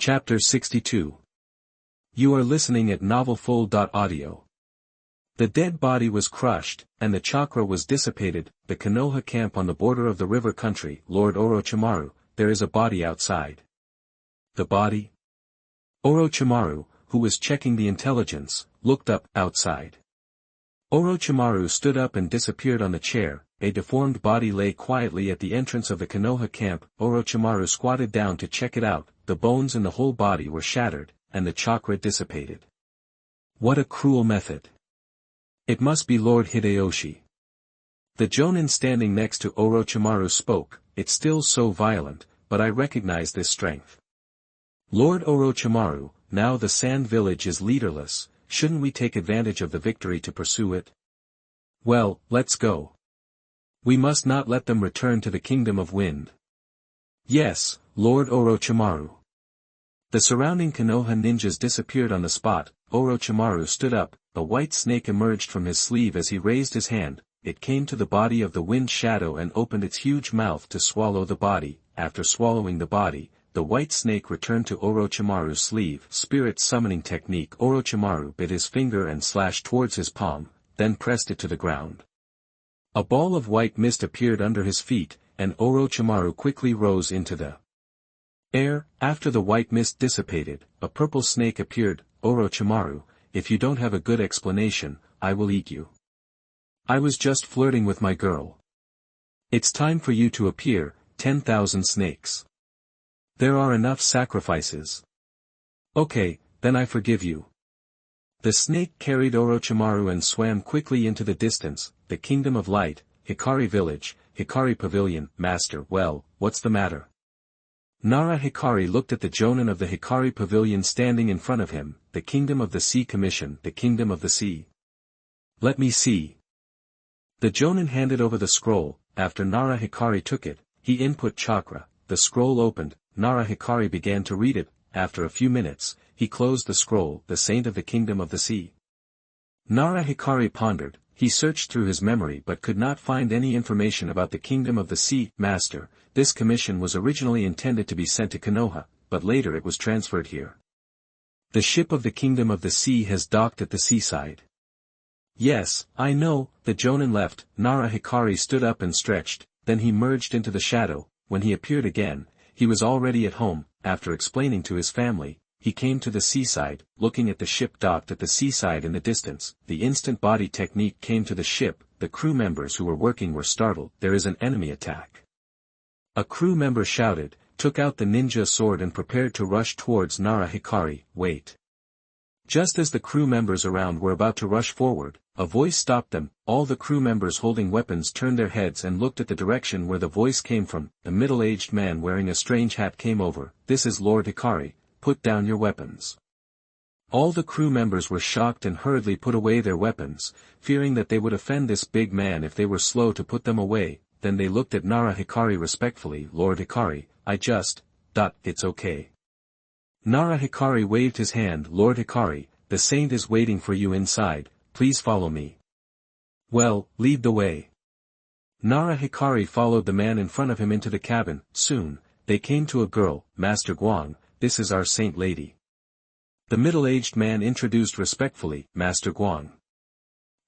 Chapter 62. You are listening at novelfull.audio. The dead body was crushed, and the chakra was dissipated. The Konoha camp on the border of the river country. Lord Orochimaru, there is a body outside. The body? Orochimaru, who was checking the intelligence, looked up. Outside. Orochimaru stood up and disappeared on the chair. A deformed body lay quietly at the entrance of the Konoha camp. Orochimaru squatted down to check it out. The bones in the whole body were shattered, and the chakra dissipated. What a cruel method. It must be Lord Hideyoshi. The jonin standing next to Orochimaru spoke. It's still so violent, but I recognize this strength. Lord Orochimaru, now the sand village is leaderless, shouldn't we take advantage of the victory to pursue it? Well, let's go. We must not let them return to the Kingdom of Wind. Yes, Lord Orochimaru. The surrounding Konoha ninjas disappeared on the spot. Orochimaru stood up. A white snake emerged from his sleeve as he raised his hand. It came to the body of the wind shadow and opened its huge mouth to swallow the body. After swallowing the body, the white snake returned to Orochimaru's sleeve. Spirit summoning technique. Orochimaru bit his finger and slashed towards his palm, then pressed it to the ground. A ball of white mist appeared under his feet, and Orochimaru quickly rose into the air. After the white mist dissipated, a purple snake appeared. Orochimaru, if you don't have a good explanation, I will eat you. I was just flirting with my girl. It's time for you to appear, 10,000 snakes. There are enough sacrifices. Okay, then I forgive you. The snake carried Orochimaru and swam quickly into the distance. The Kingdom of Light, Hikari Village, Hikari Pavilion. Master, well, what's the matter? Nara Hikari looked at the jonin of the Hikari Pavilion standing in front of him. The Kingdom of the Sea Commission. The Kingdom of the Sea. Let me see. The jonin handed over the scroll. After Nara Hikari took it, he input chakra. The scroll opened. Nara Hikari began to read it. After a few minutes, he closed the scroll. The Saint of the Kingdom of the Sea. Nara Hikari pondered. He searched through his memory but could not find any information about the Kingdom of the Sea. Master, this commission was originally intended to be sent to Konoha, but later it was transferred here. The ship of the Kingdom of the Sea has docked at the seaside. Yes, I know. The jonin left. Nara Hikari stood up and stretched, then he merged into the shadow. When he appeared again, he was already at home. After explaining to his family, he came to the seaside, looking at the ship docked at the seaside in the distance. The instant body technique came to the ship. The crew members who were working were startled. There is an enemy attack. A crew member shouted, took out the ninja sword and prepared to rush towards Nara Hikari. Wait. Just as the crew members around were about to rush forward, a voice stopped them. All the crew members holding weapons turned their heads and looked at the direction where the voice came from. A middle-aged man wearing a strange hat came over. This is Lord Hikari. Put down your weapons. All the crew members were shocked and hurriedly put away their weapons, fearing that they would offend this big man if they were slow to put them away. Then they looked at Nara Hikari respectfully. Lord Hikari, it's okay. Nara Hikari waved his hand. Lord Hikari, the saint is waiting for you inside, please follow me. Well, lead the way. Nara Hikari followed the man in front of him into the cabin. Soon, they came to a girl. Master Guang, this is our saint lady. The middle-aged man introduced respectfully. Master Guang.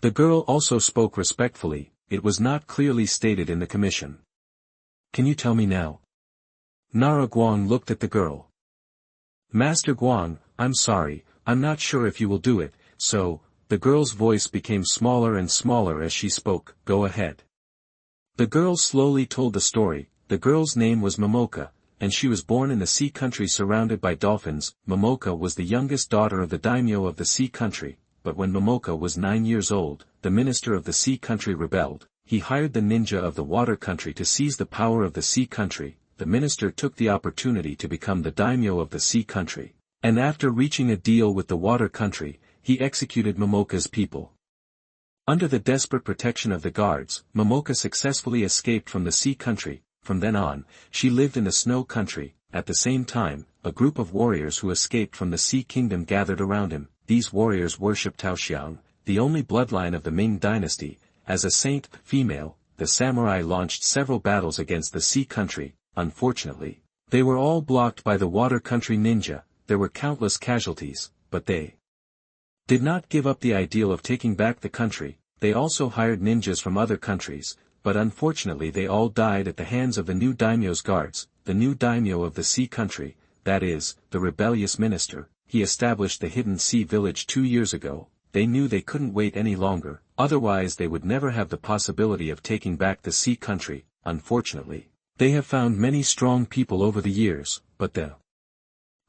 The girl also spoke respectfully. It was not clearly stated in the commission. Can you tell me now? Nara Guang looked at the girl. Master Guang, I'm sorry, I'm not sure if you will do it, so, the girl's voice became smaller and smaller as she spoke. Go ahead. The girl slowly told the story. The girl's name was Momoka, and she was born in the sea country surrounded by dolphins. Momoka was the youngest daughter of the daimyo of the sea country, but when Momoka was 9 years old, the minister of the sea country rebelled. He hired the ninja of the water country to seize the power of the sea country. The minister took the opportunity to become the daimyo of the sea country, and after reaching a deal with the water country, he executed Momoka's people. Under the desperate protection of the guards, Momoka successfully escaped from the sea country. From then on, she lived in the snow country. At the same time, a group of warriors who escaped from the sea kingdom gathered around him. These warriors worshipped Taoxiang, the only bloodline of the Ming dynasty. As a saint female, the samurai launched several battles against the sea country. Unfortunately, They were all blocked by the water country ninja. There were countless casualties, but they did not give up the ideal of taking back the country. They also hired ninjas from other countries, but unfortunately they all died at the hands of the new daimyo's guards. The new daimyo of the sea country, that is, the rebellious minister. He established the hidden sea village 2 years ago. They knew they couldn't wait any longer, otherwise they would never have the possibility of taking back the sea country. Unfortunately, they have found many strong people over the years, but the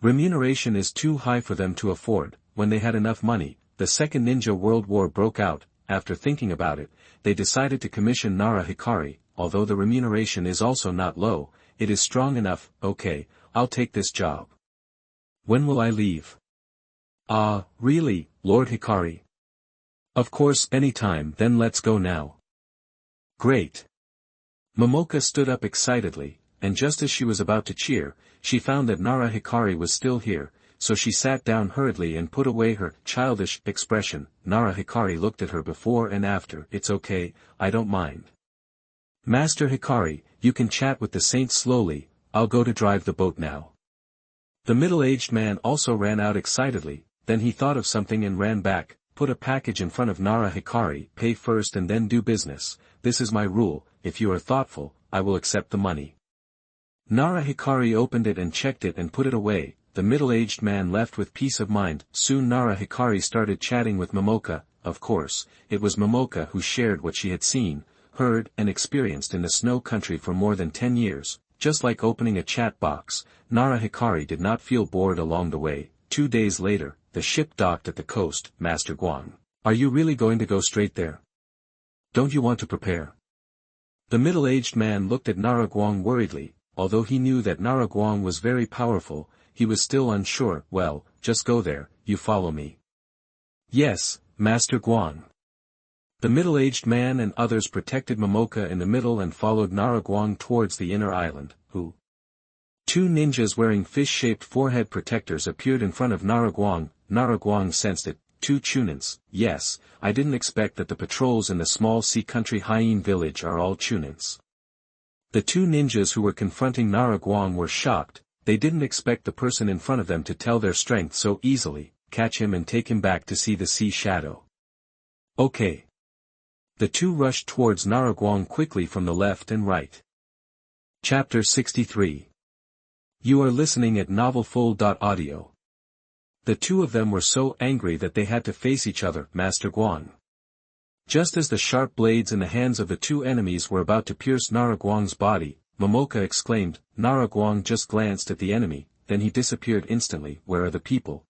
remuneration is too high for them to afford. When they had enough money, the Second Ninja World War broke out. After thinking about it, they decided to commission Nara Hikari. Although the remuneration is also not low, it is strong enough. Okay, I'll take this job. When will I leave? Really, Lord Hikari? Of course, anytime. Then let's go now. Great. Momoka stood up excitedly, and just as she was about to cheer, she found that Nara Hikari was still here, so she sat down hurriedly and put away her childish expression. Nara Hikari looked at her before and after. It's okay, I don't mind. Master Hikari, you can chat with the saints slowly. I'll go to drive the boat now. The middle-aged man also ran out excitedly, then he thought of something and ran back, put a package in front of Nara Hikari. Pay first and then do business. This is my rule. If you are thoughtful, I will accept the money. Nara Hikari opened it and checked it and put it away. The middle-aged man left with peace of mind. Soon Nara Hikari started chatting with Momoka. Of course, it was Momoka who shared what she had seen, heard and experienced in the snow country for more than 10 years. Just like opening a chat box, Nara Hikari did not feel bored along the way. 2 days later, the ship docked at the coast. Master Guang, are you really going to go straight there? Don't you want to prepare? The middle-aged man looked at Nara Guang worriedly. Although he knew that Nara Guang was very powerful, he was still unsure. Well, just go there, you follow me. Yes, Master Guang. The middle-aged man and others protected Momoka in the middle and followed Nara Guang towards the inner island. Two ninjas wearing fish-shaped forehead protectors appeared in front of Nara Guang. Nara Guang sensed it. 2 chunins. Yes, I didn't expect that the patrols in the small sea country hyena village are all chunins. The 2 ninjas who were confronting Nara Guang were shocked. They didn't expect the person in front of them to tell their strength so easily. Catch him and take him back to see the sea shadow. Okay. The 2 rushed towards Nara Guang quickly from the left and right. Chapter 63. You are listening at novelfull.audio. The 2 of them were so angry that they had to face each other. Master Guang. Just as the sharp blades in the hands of the 2 enemies were about to pierce Nara Guang's body, Momoka exclaimed. Nara Guang just glanced at the enemy, then he disappeared instantly. Where are the people?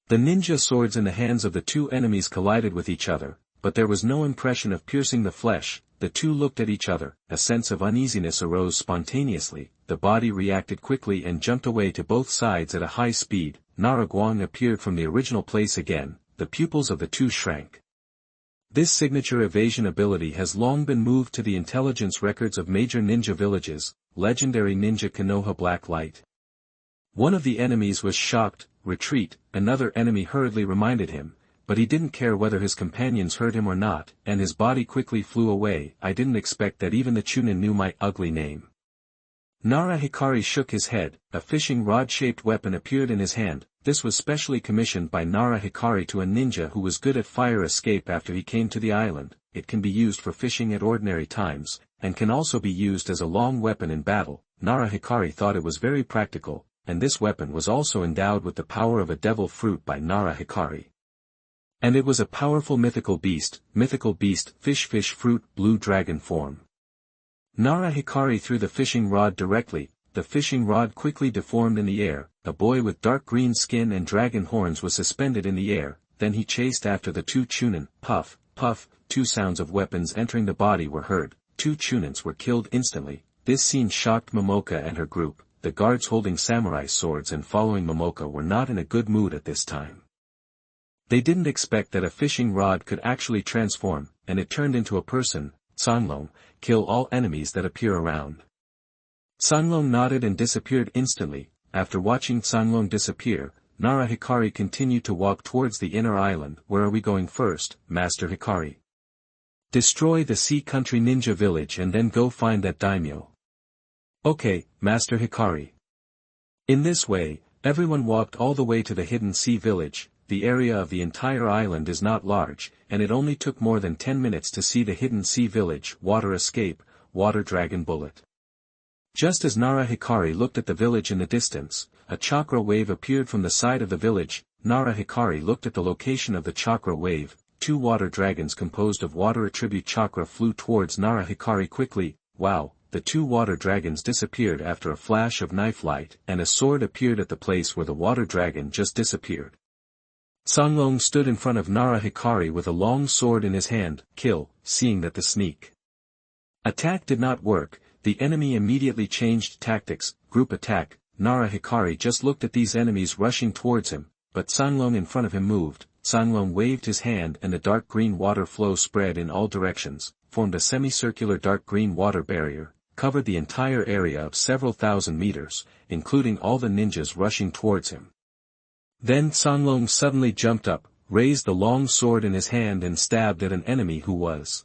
The ninja swords in the hands of the 2 enemies collided with each other, but there was no impression of piercing the flesh. The 2 looked at each other. A sense of uneasiness arose spontaneously. The body reacted quickly and jumped away to both sides at a high speed. Nara Guang appeared from the original place again. The pupils of the 2 shrank. This signature evasion ability has long been moved to the intelligence records of major ninja villages. Legendary ninja Konoha Black Light. One of the enemies was shocked. Retreat. Another enemy hurriedly reminded him, but he didn't care whether his companions heard him or not, and his body quickly flew away. I didn't expect that even the chunin knew my ugly name. Nara Hikari shook his head. A fishing rod-shaped weapon appeared in his hand. This was specially commissioned by Nara Hikari to a ninja who was good at fire escape after he came to the island. It can be used for fishing at ordinary times, and can also be used as a long weapon in battle. Nara Hikari thought it was very practical, and this weapon was also endowed with the power of a devil fruit by Nara Hikari. And it was a powerful mythical beast, fish fruit, blue dragon form. Nara Hikari threw the fishing rod directly. The fishing rod quickly deformed in the air. A boy with dark green skin and dragon horns was suspended in the air. Then he chased after the 2 chunin. Puff, puff, 2 sounds of weapons entering the body were heard. 2 chunins were killed instantly. This scene shocked Momoka and her group. The guards holding samurai swords and following Momoka were not in a good mood at this time. They didn't expect that a fishing rod could actually transform, and it turned into a person. Sanlong, kill all enemies that appear around. Sanlong nodded and disappeared instantly. After watching Sanlong disappear, Nara Hikari continued to walk towards the inner island. Where are we going first, Master Hikari? Destroy the sea country ninja village and then go find that daimyo. Okay, Master Hikari. In this way, everyone walked all the way to the hidden sea village. The area of the entire island is not large, and it only took more than 10 minutes to see the hidden sea village. Water escape, water dragon bullet. Just as Nara Hikari looked at the village in the distance, a chakra wave appeared from the side of the village. Nara Hikari looked at the location of the chakra wave. 2 water dragons composed of water attribute chakra flew towards Nara Hikari quickly. Wow, the 2 water dragons disappeared after a flash of knife light, and a sword appeared at the place where the water dragon just disappeared. Songlong stood in front of Nara Hikari with a long sword in his hand. Kill. Seeing that the sneak attack did not work, the enemy immediately changed tactics. Group attack. Nara Hikari just looked at these enemies rushing towards him, but Songlong in front of him moved. Songlong waved his hand and the dark green water flow spread in all directions, formed a semicircular dark green water barrier, covered the entire area of several thousand meters, including all the ninjas rushing towards him. Then Songlong suddenly jumped up, raised the long sword in his hand and stabbed at an enemy who was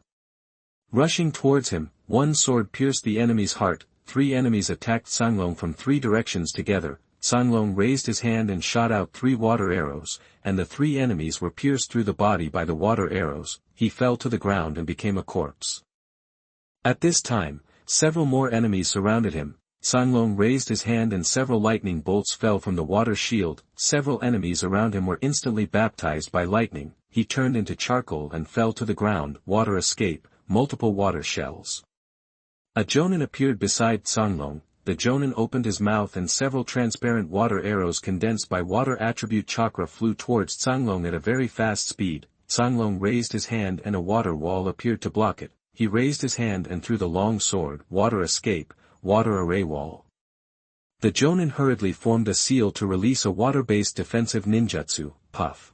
rushing towards him. 1 sword pierced the enemy's heart. 3 enemies attacked Songlong from 3 directions together. Songlong raised his hand and shot out 3 water arrows, and the 3 enemies were pierced through the body by the water arrows. He fell to the ground and became a corpse. At this time, several more enemies surrounded him. Songlong raised his hand and several lightning bolts fell from the water shield. Several enemies around him were instantly baptized by lightning. He turned into charcoal and fell to the ground. Water escape, multiple water shells. A jonin appeared beside Songlong. The jonin opened his mouth and several transparent water arrows condensed by water attribute chakra flew towards Songlong at a very fast speed. Songlong raised his hand and a water wall appeared to block it. He raised his hand and threw the long sword. Water escape, water array wall. The jonin hurriedly formed a seal to release a water-based defensive ninjutsu. Puff.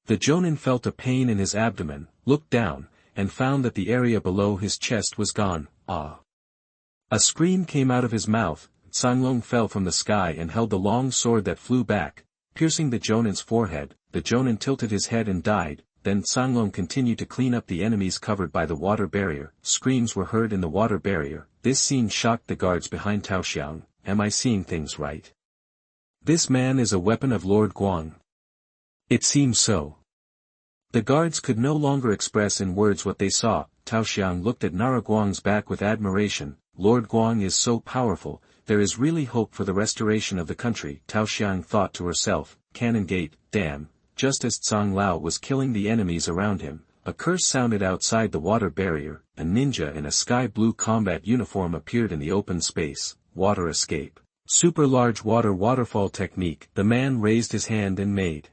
The jonin felt a pain in his abdomen, looked down, and found that the area below his chest was gone. Ah! A scream came out of his mouth. Songlong fell from the sky and held the long sword that flew back, piercing the jonin's forehead. The jonin tilted his head and died. Then Songlong continued to clean up the enemies covered by the water barrier. Screams were heard in the water barrier. This scene shocked the guards behind Taoxiang. Am I seeing things right? This man is a weapon of Lord Guang. It seems so. The guards could no longer express in words what they saw. Taoxiang looked at Nara Guang's back with admiration. Lord Guang is so powerful, there is really hope for the restoration of the country. Taoxiang thought to herself. Cannon gate, damn. Just as Tsang Lao was killing the enemies around him, a curse sounded outside the water barrier. A ninja in a sky blue combat uniform appeared in the open space. Water escape. Super large water waterfall technique. The man raised his hand and made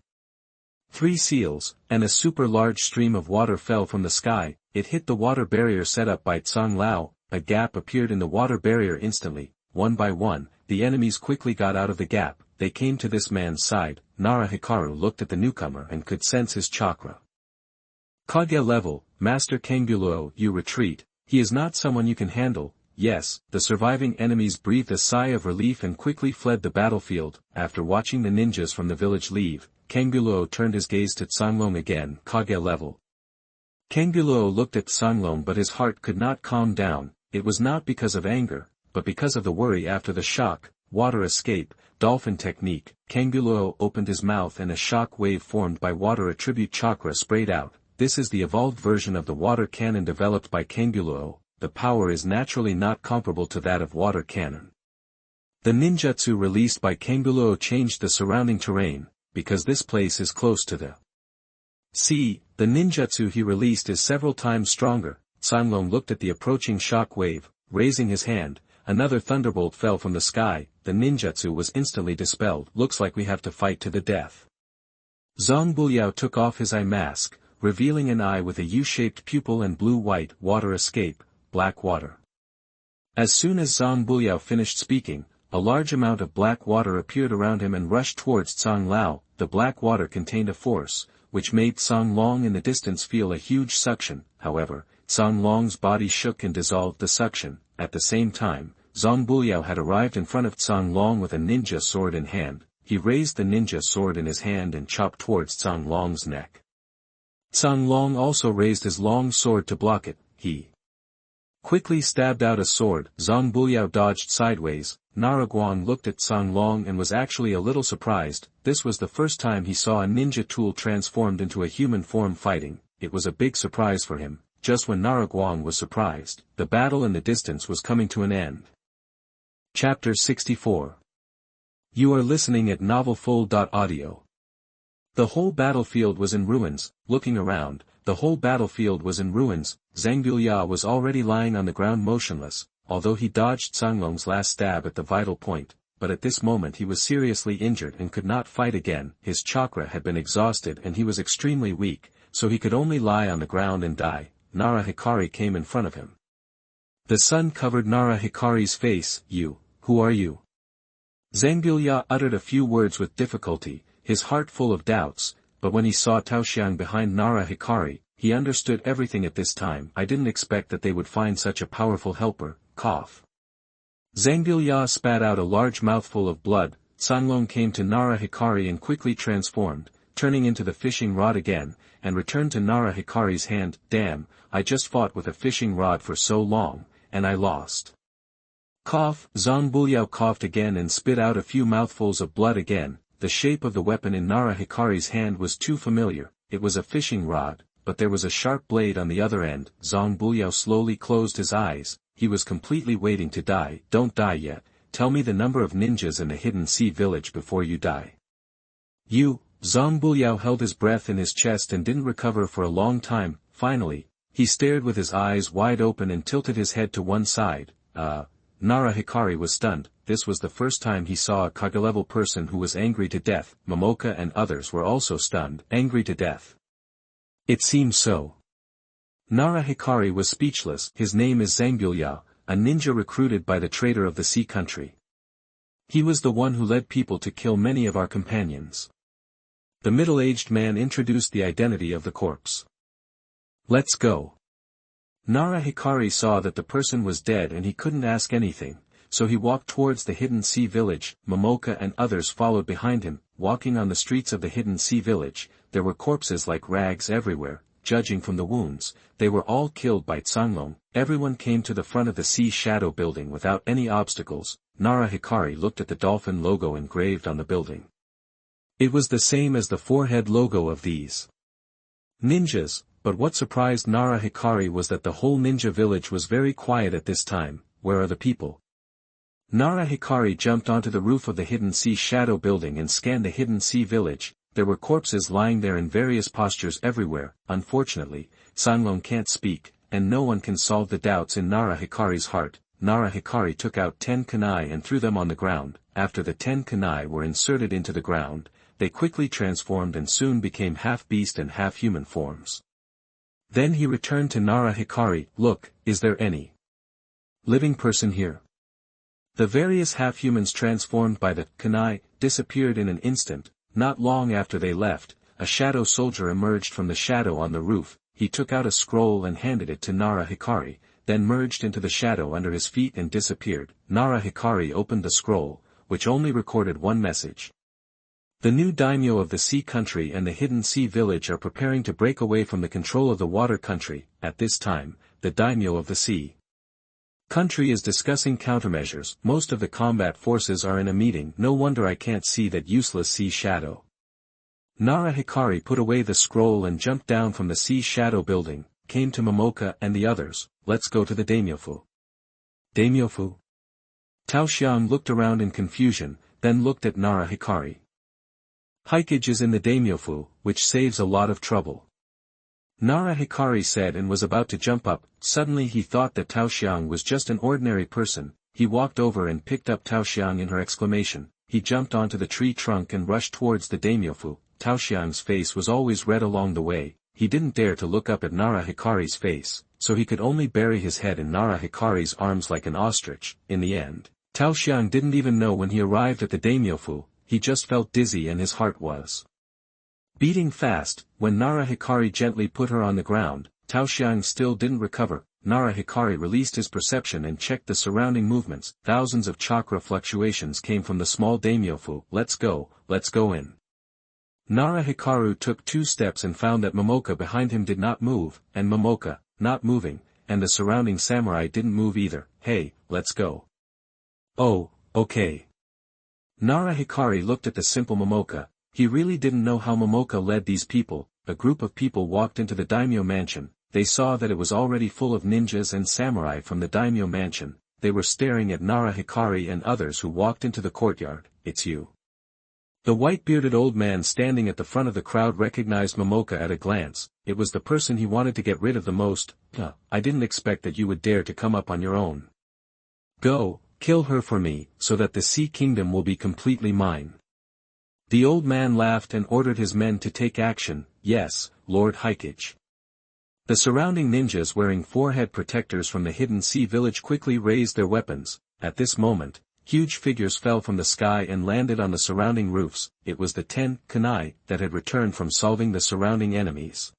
3 seals, and a super large stream of water fell from the sky. It hit the water barrier set up by Tsang Lao. A gap appeared in the water barrier instantly. One by one, the enemies quickly got out of the gap. They came to this man's side. Nara Hikaru looked at the newcomer and could sense his chakra. Kage level. Master Kengyulo, you retreat. He is not someone you can handle. Yes, the surviving enemies breathed a sigh of relief and quickly fled the battlefield. After watching the ninjas from the village leave, Kengyulo turned his gaze to Songlong again. Kage level. Kengyulo looked at Songlong but his heart could not calm down. It was not because of anger, but because of the worry after the shock. Water escape, dolphin technique. Kengyulo opened his mouth and a shock wave formed by water attribute chakra sprayed out. This is the evolved version of the water cannon developed by Kengyulo. The power is naturally not comparable to that of water cannon. The ninjutsu released by Kengyulo changed the surrounding terrain, because this place is close to the sea. The ninjutsu he released is several times stronger. Songlong looked at the approaching shock wave, raising his hand. Another thunderbolt fell from the sky. The ninjutsu was instantly dispelled. Looks like we have to fight to the death. Zhang Buliao took off his eye mask, revealing an eye with a U-shaped pupil and blue-white. Water escape, black water. As soon as Zhang Buliao finished speaking, a large amount of black water appeared around him and rushed towards Tsang Lao. The black water contained a force, which made Tsang Long in the distance feel a huge suction. However, Tsang Long's body shook and dissolved the suction. At the same time, Zhang Buliao had arrived in front of Tsang Long with a ninja sword in hand. He raised the ninja sword in his hand and chopped towards Tsang Long's neck. Tsang Long also raised his long sword to block it. He quickly stabbed out a sword. Zhang Buliao dodged sideways. Nara Guang looked at Sang Long and was actually a little surprised. This was the first time he saw a ninja tool transformed into a human form fighting. It was a big surprise for him. Just when Nara Guang was surprised, the battle in the distance was coming to an end. Chapter 64. You are listening at novelfull.audio. The whole battlefield was in ruins. Looking around, the whole battlefield was in ruins. Zhang Buliao was already lying on the ground motionless, although he dodged Sanglong's last stab at the vital point, but at this moment he was seriously injured and could not fight again. His chakra had been exhausted and he was extremely weak, so he could only lie on the ground and die. Nara Hikari came in front of him. The sun covered Nara Hikari's face. Who are you? Zhang Buliao uttered a few words with difficulty, his heart full of doubts, but when he saw Taoxiang behind Nara Hikari, he understood everything at this time. I didn't expect that they would find such a powerful helper. Cough. Zhang Buliao spat out a large mouthful of blood. Sanglong came to Nara Hikari and quickly transformed, turning into the fishing rod again, and returned to Nara Hikari's hand. Damn, I just fought with a fishing rod for so long, and I lost. Cough. Zhang Buliao coughed again and spit out a few mouthfuls of blood again. The shape of the weapon in Nara Hikari's hand was too familiar. It was a fishing rod, but there was a sharp blade on the other end. Zhang Buliao slowly closed his eyes. He was completely waiting to die. Don't die yet. Tell me the number of ninjas in the hidden sea village before you die. Zhang Buliao held his breath in his chest and didn't recover for a long time. Finally, he stared with his eyes wide open and tilted his head to one side. Nara Hikari was stunned. This was the first time he saw a Kage-level person who was angry to death. Momoka and others were also stunned. Angry to death. It seems so. Nara Hikari was speechless. His name is Zhang Buliao, a ninja recruited by the trader of the sea country. He was the one who led people to kill many of our companions. The middle-aged man introduced the identity of the corpse. Let's go. Nara Hikari saw that the person was dead and he couldn't ask anything, so he walked towards the hidden sea village. Momoka and others followed behind him. Walking on the streets of the hidden sea village, there were corpses like rags everywhere. Judging from the wounds, they were all killed by Sanglong. Everyone came to the front of the sea shadow building without any obstacles. Nara Hikari looked at the dolphin logo engraved on the building. It was the same as the forehead logo of these ninjas, but what surprised Nara Hikari was that the whole ninja village was very quiet at this time. Where are the people? Nara Hikari jumped onto the roof of the hidden sea shadow building and scanned the hidden sea village. There were corpses lying there in various postures everywhere. Unfortunately, Sanglong can't speak, and no one can solve the doubts in Nara Hikari's heart. Nara Hikari took out 10 kunai and threw them on the ground. After the 10 kunai were inserted into the ground, they quickly transformed and soon became half-beast and half-human forms. Then he returned to Nara Hikari. Look, is there any living person here? The various half-humans transformed by the kunai disappeared in an instant. Not long after they left, a shadow soldier emerged from the shadow on the roof. He took out a scroll and handed it to Nara Hikari, then merged into the shadow under his feet and disappeared. Nara Hikari opened the scroll, which only recorded one message. The new daimyo of the sea country and the hidden sea village are preparing to break away from the control of the water country. At this time, the daimyo of the sea country is discussing countermeasures. Most of the combat forces are in a meeting. No wonder I can't see that useless sea shadow. Nara Hikari put away the scroll and jumped down from the sea shadow building, came to Momoka and the others. Let's go to the daimyofu. Daimyofu? Taoxiang looked around in confusion, then looked at Nara Hikari. Hikage is in the daimyofu, which saves a lot of trouble. Nara Hikari said and was about to jump up. Suddenly he thought that Taoxiang was just an ordinary person. He walked over and picked up Taoxiang in her exclamation. He jumped onto the tree trunk and rushed towards the daimyofu. Taoxiang's face was always red along the way. He didn't dare to look up at Nara Hikari's face, so he could only bury his head in Nara Hikari's arms like an ostrich. In the end, Taoxiang didn't even know when he arrived at the daimyofu. He just felt dizzy and his heart was beating fast. When Nara Hikari gently put her on the ground, Taoxiang still didn't recover. Nara Hikari released his perception and checked the surrounding movements. Thousands of chakra fluctuations came from the small daimyofu. Let's go in. Nara Hikaru took 2 steps and found that Momoka behind him did not move, and Momoka, not moving, and the surrounding samurai didn't move either. Hey, let's go. Oh, okay. Nara Hikari looked at the simple Momoka. He really didn't know how Momoka led these people. A group of people walked into the daimyo mansion. They saw that it was already full of ninjas and samurai from the daimyo mansion. They were staring at Nara Hikari and others who walked into the courtyard. It's you. The white-bearded old man standing at the front of the crowd recognized Momoka at a glance. It was the person he wanted to get rid of the most. I didn't expect that you would dare to come up on your own. Go, kill her for me, so that the Sea Kingdom will be completely mine. The old man laughed and ordered his men to take action. Yes, Lord Hikage. The surrounding ninjas wearing forehead protectors from the hidden sea village quickly raised their weapons. At this moment, huge figures fell from the sky and landed on the surrounding roofs. It was the 10 kunai that had returned from solving the surrounding enemies.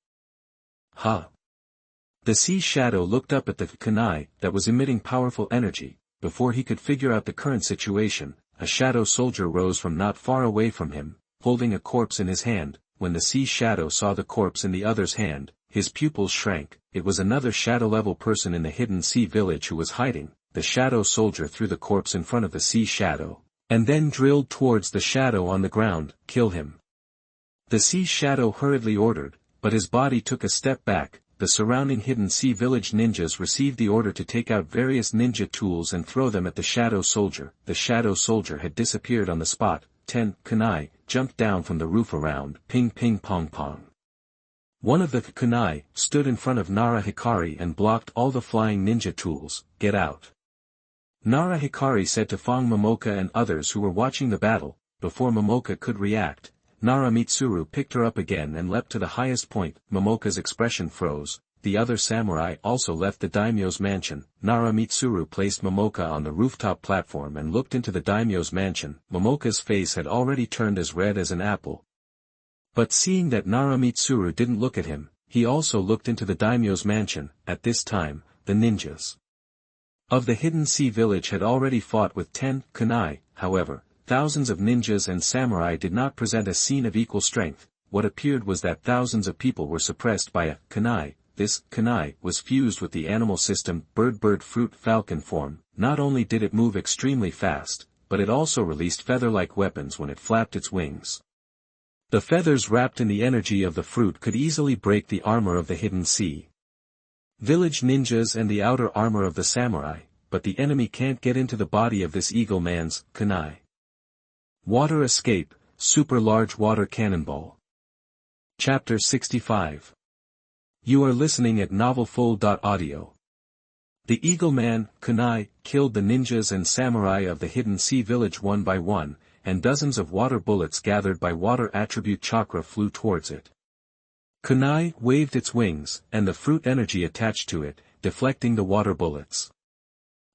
The sea shadow looked up at the kunai that was emitting powerful energy. Before he could figure out the current situation, a shadow soldier rose from not far away from him, holding a corpse in his hand. When the sea shadow saw the corpse in the other's hand, his pupils shrank. It was another shadow-level person in the hidden sea village who was hiding. The shadow soldier threw the corpse in front of the sea shadow, and then drilled towards the shadow on the ground. Kill him. The sea shadow hurriedly ordered, but his body took a step back. The surrounding hidden sea village ninjas received the order to take out various ninja tools and throw them at the shadow soldier. The shadow soldier had disappeared on the spot. 10 kunai jumped down from the roof around. Ping ping pong pong. One of the kunai stood in front of Nara Hikari and blocked all the flying ninja tools. Get out. Nara Hikari said to Fang Momoka and others who were watching the battle. Before Momoka could react, Nara Mitsuru picked her up again and leapt to the highest point. Momoka's expression froze. The other samurai also left the daimyo's mansion. Nara Mitsuru placed Momoka on the rooftop platform and looked into the daimyo's mansion. Momoka's face had already turned as red as an apple. But seeing that Nara Mitsuru didn't look at him, he also looked into the daimyo's mansion. At this time, the ninjas of the hidden sea village had already fought with 10 kunai. However, thousands of ninjas and samurai did not present a scene of equal strength. What appeared was that thousands of people were suppressed by a kunai. This kunai was fused with the animal system bird fruit falcon form. Not only did it move extremely fast, but it also released feather-like weapons when it flapped its wings. The feathers wrapped in the energy of the fruit could easily break the armor of the hidden sea village ninjas and the outer armor of the samurai, but the enemy can't get into the body of this eagle man's kunai. Water Escape, Super Large Water Cannonball. Chapter 65. You are listening at novelfull.audio. The Eagle Man, kunai, killed the ninjas and samurai of the hidden sea village one by one, and dozens of water bullets gathered by water attribute chakra flew towards it. Kunai waved its wings, and the fruit energy attached to it, deflecting the water bullets.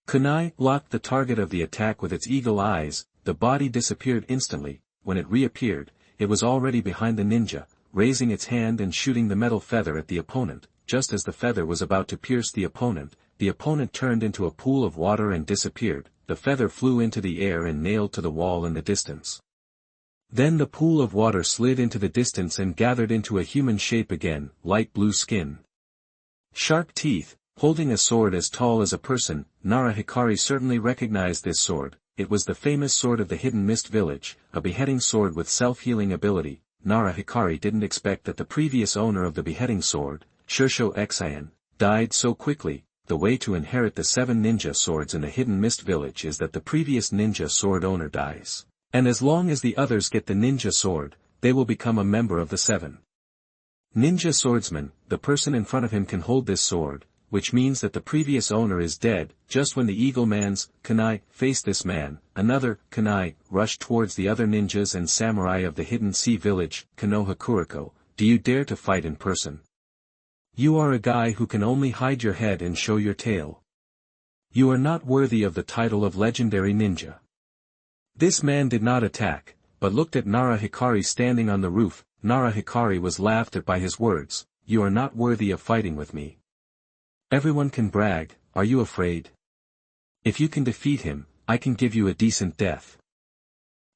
Kunai locked the target of the attack with its eagle eyes. The body disappeared instantly. When it reappeared, it was already behind the ninja, raising its hand and shooting the metal feather at the opponent. Just as the feather was about to pierce the opponent turned into a pool of water and disappeared. The feather flew into the air and nailed to the wall in the distance. Then the pool of water slid into the distance and gathered into a human shape again, light blue skin, sharp teeth, holding a sword as tall as a person. Nara Hikari certainly recognized this sword. It was the famous sword of the hidden mist village, a beheading sword with self-healing ability. Nara Hikari didn't expect that the previous owner of the beheading sword, Shursho Xian, died so quickly. The way to inherit the 7 ninja swords in the hidden mist village is that the previous ninja sword owner dies. And as long as the others get the ninja sword, they will become a member of the 7 ninja swordsmen. The person in front of him can hold this sword, which means that the previous owner is dead. Just when the eagle man's kunai faced this man, another kunai rushed towards the other ninjas and samurai of the hidden sea village. Konoha Kuriko, do you dare to fight in person? You are a guy who can only hide your head and show your tail. You are not worthy of the title of legendary ninja. This man did not attack, but looked at Nara Hikari standing on the roof. Nara Hikari was laughed at by his words. You are not worthy of fighting with me. Everyone can brag. Are you afraid? If you can defeat him, I can give you a decent death.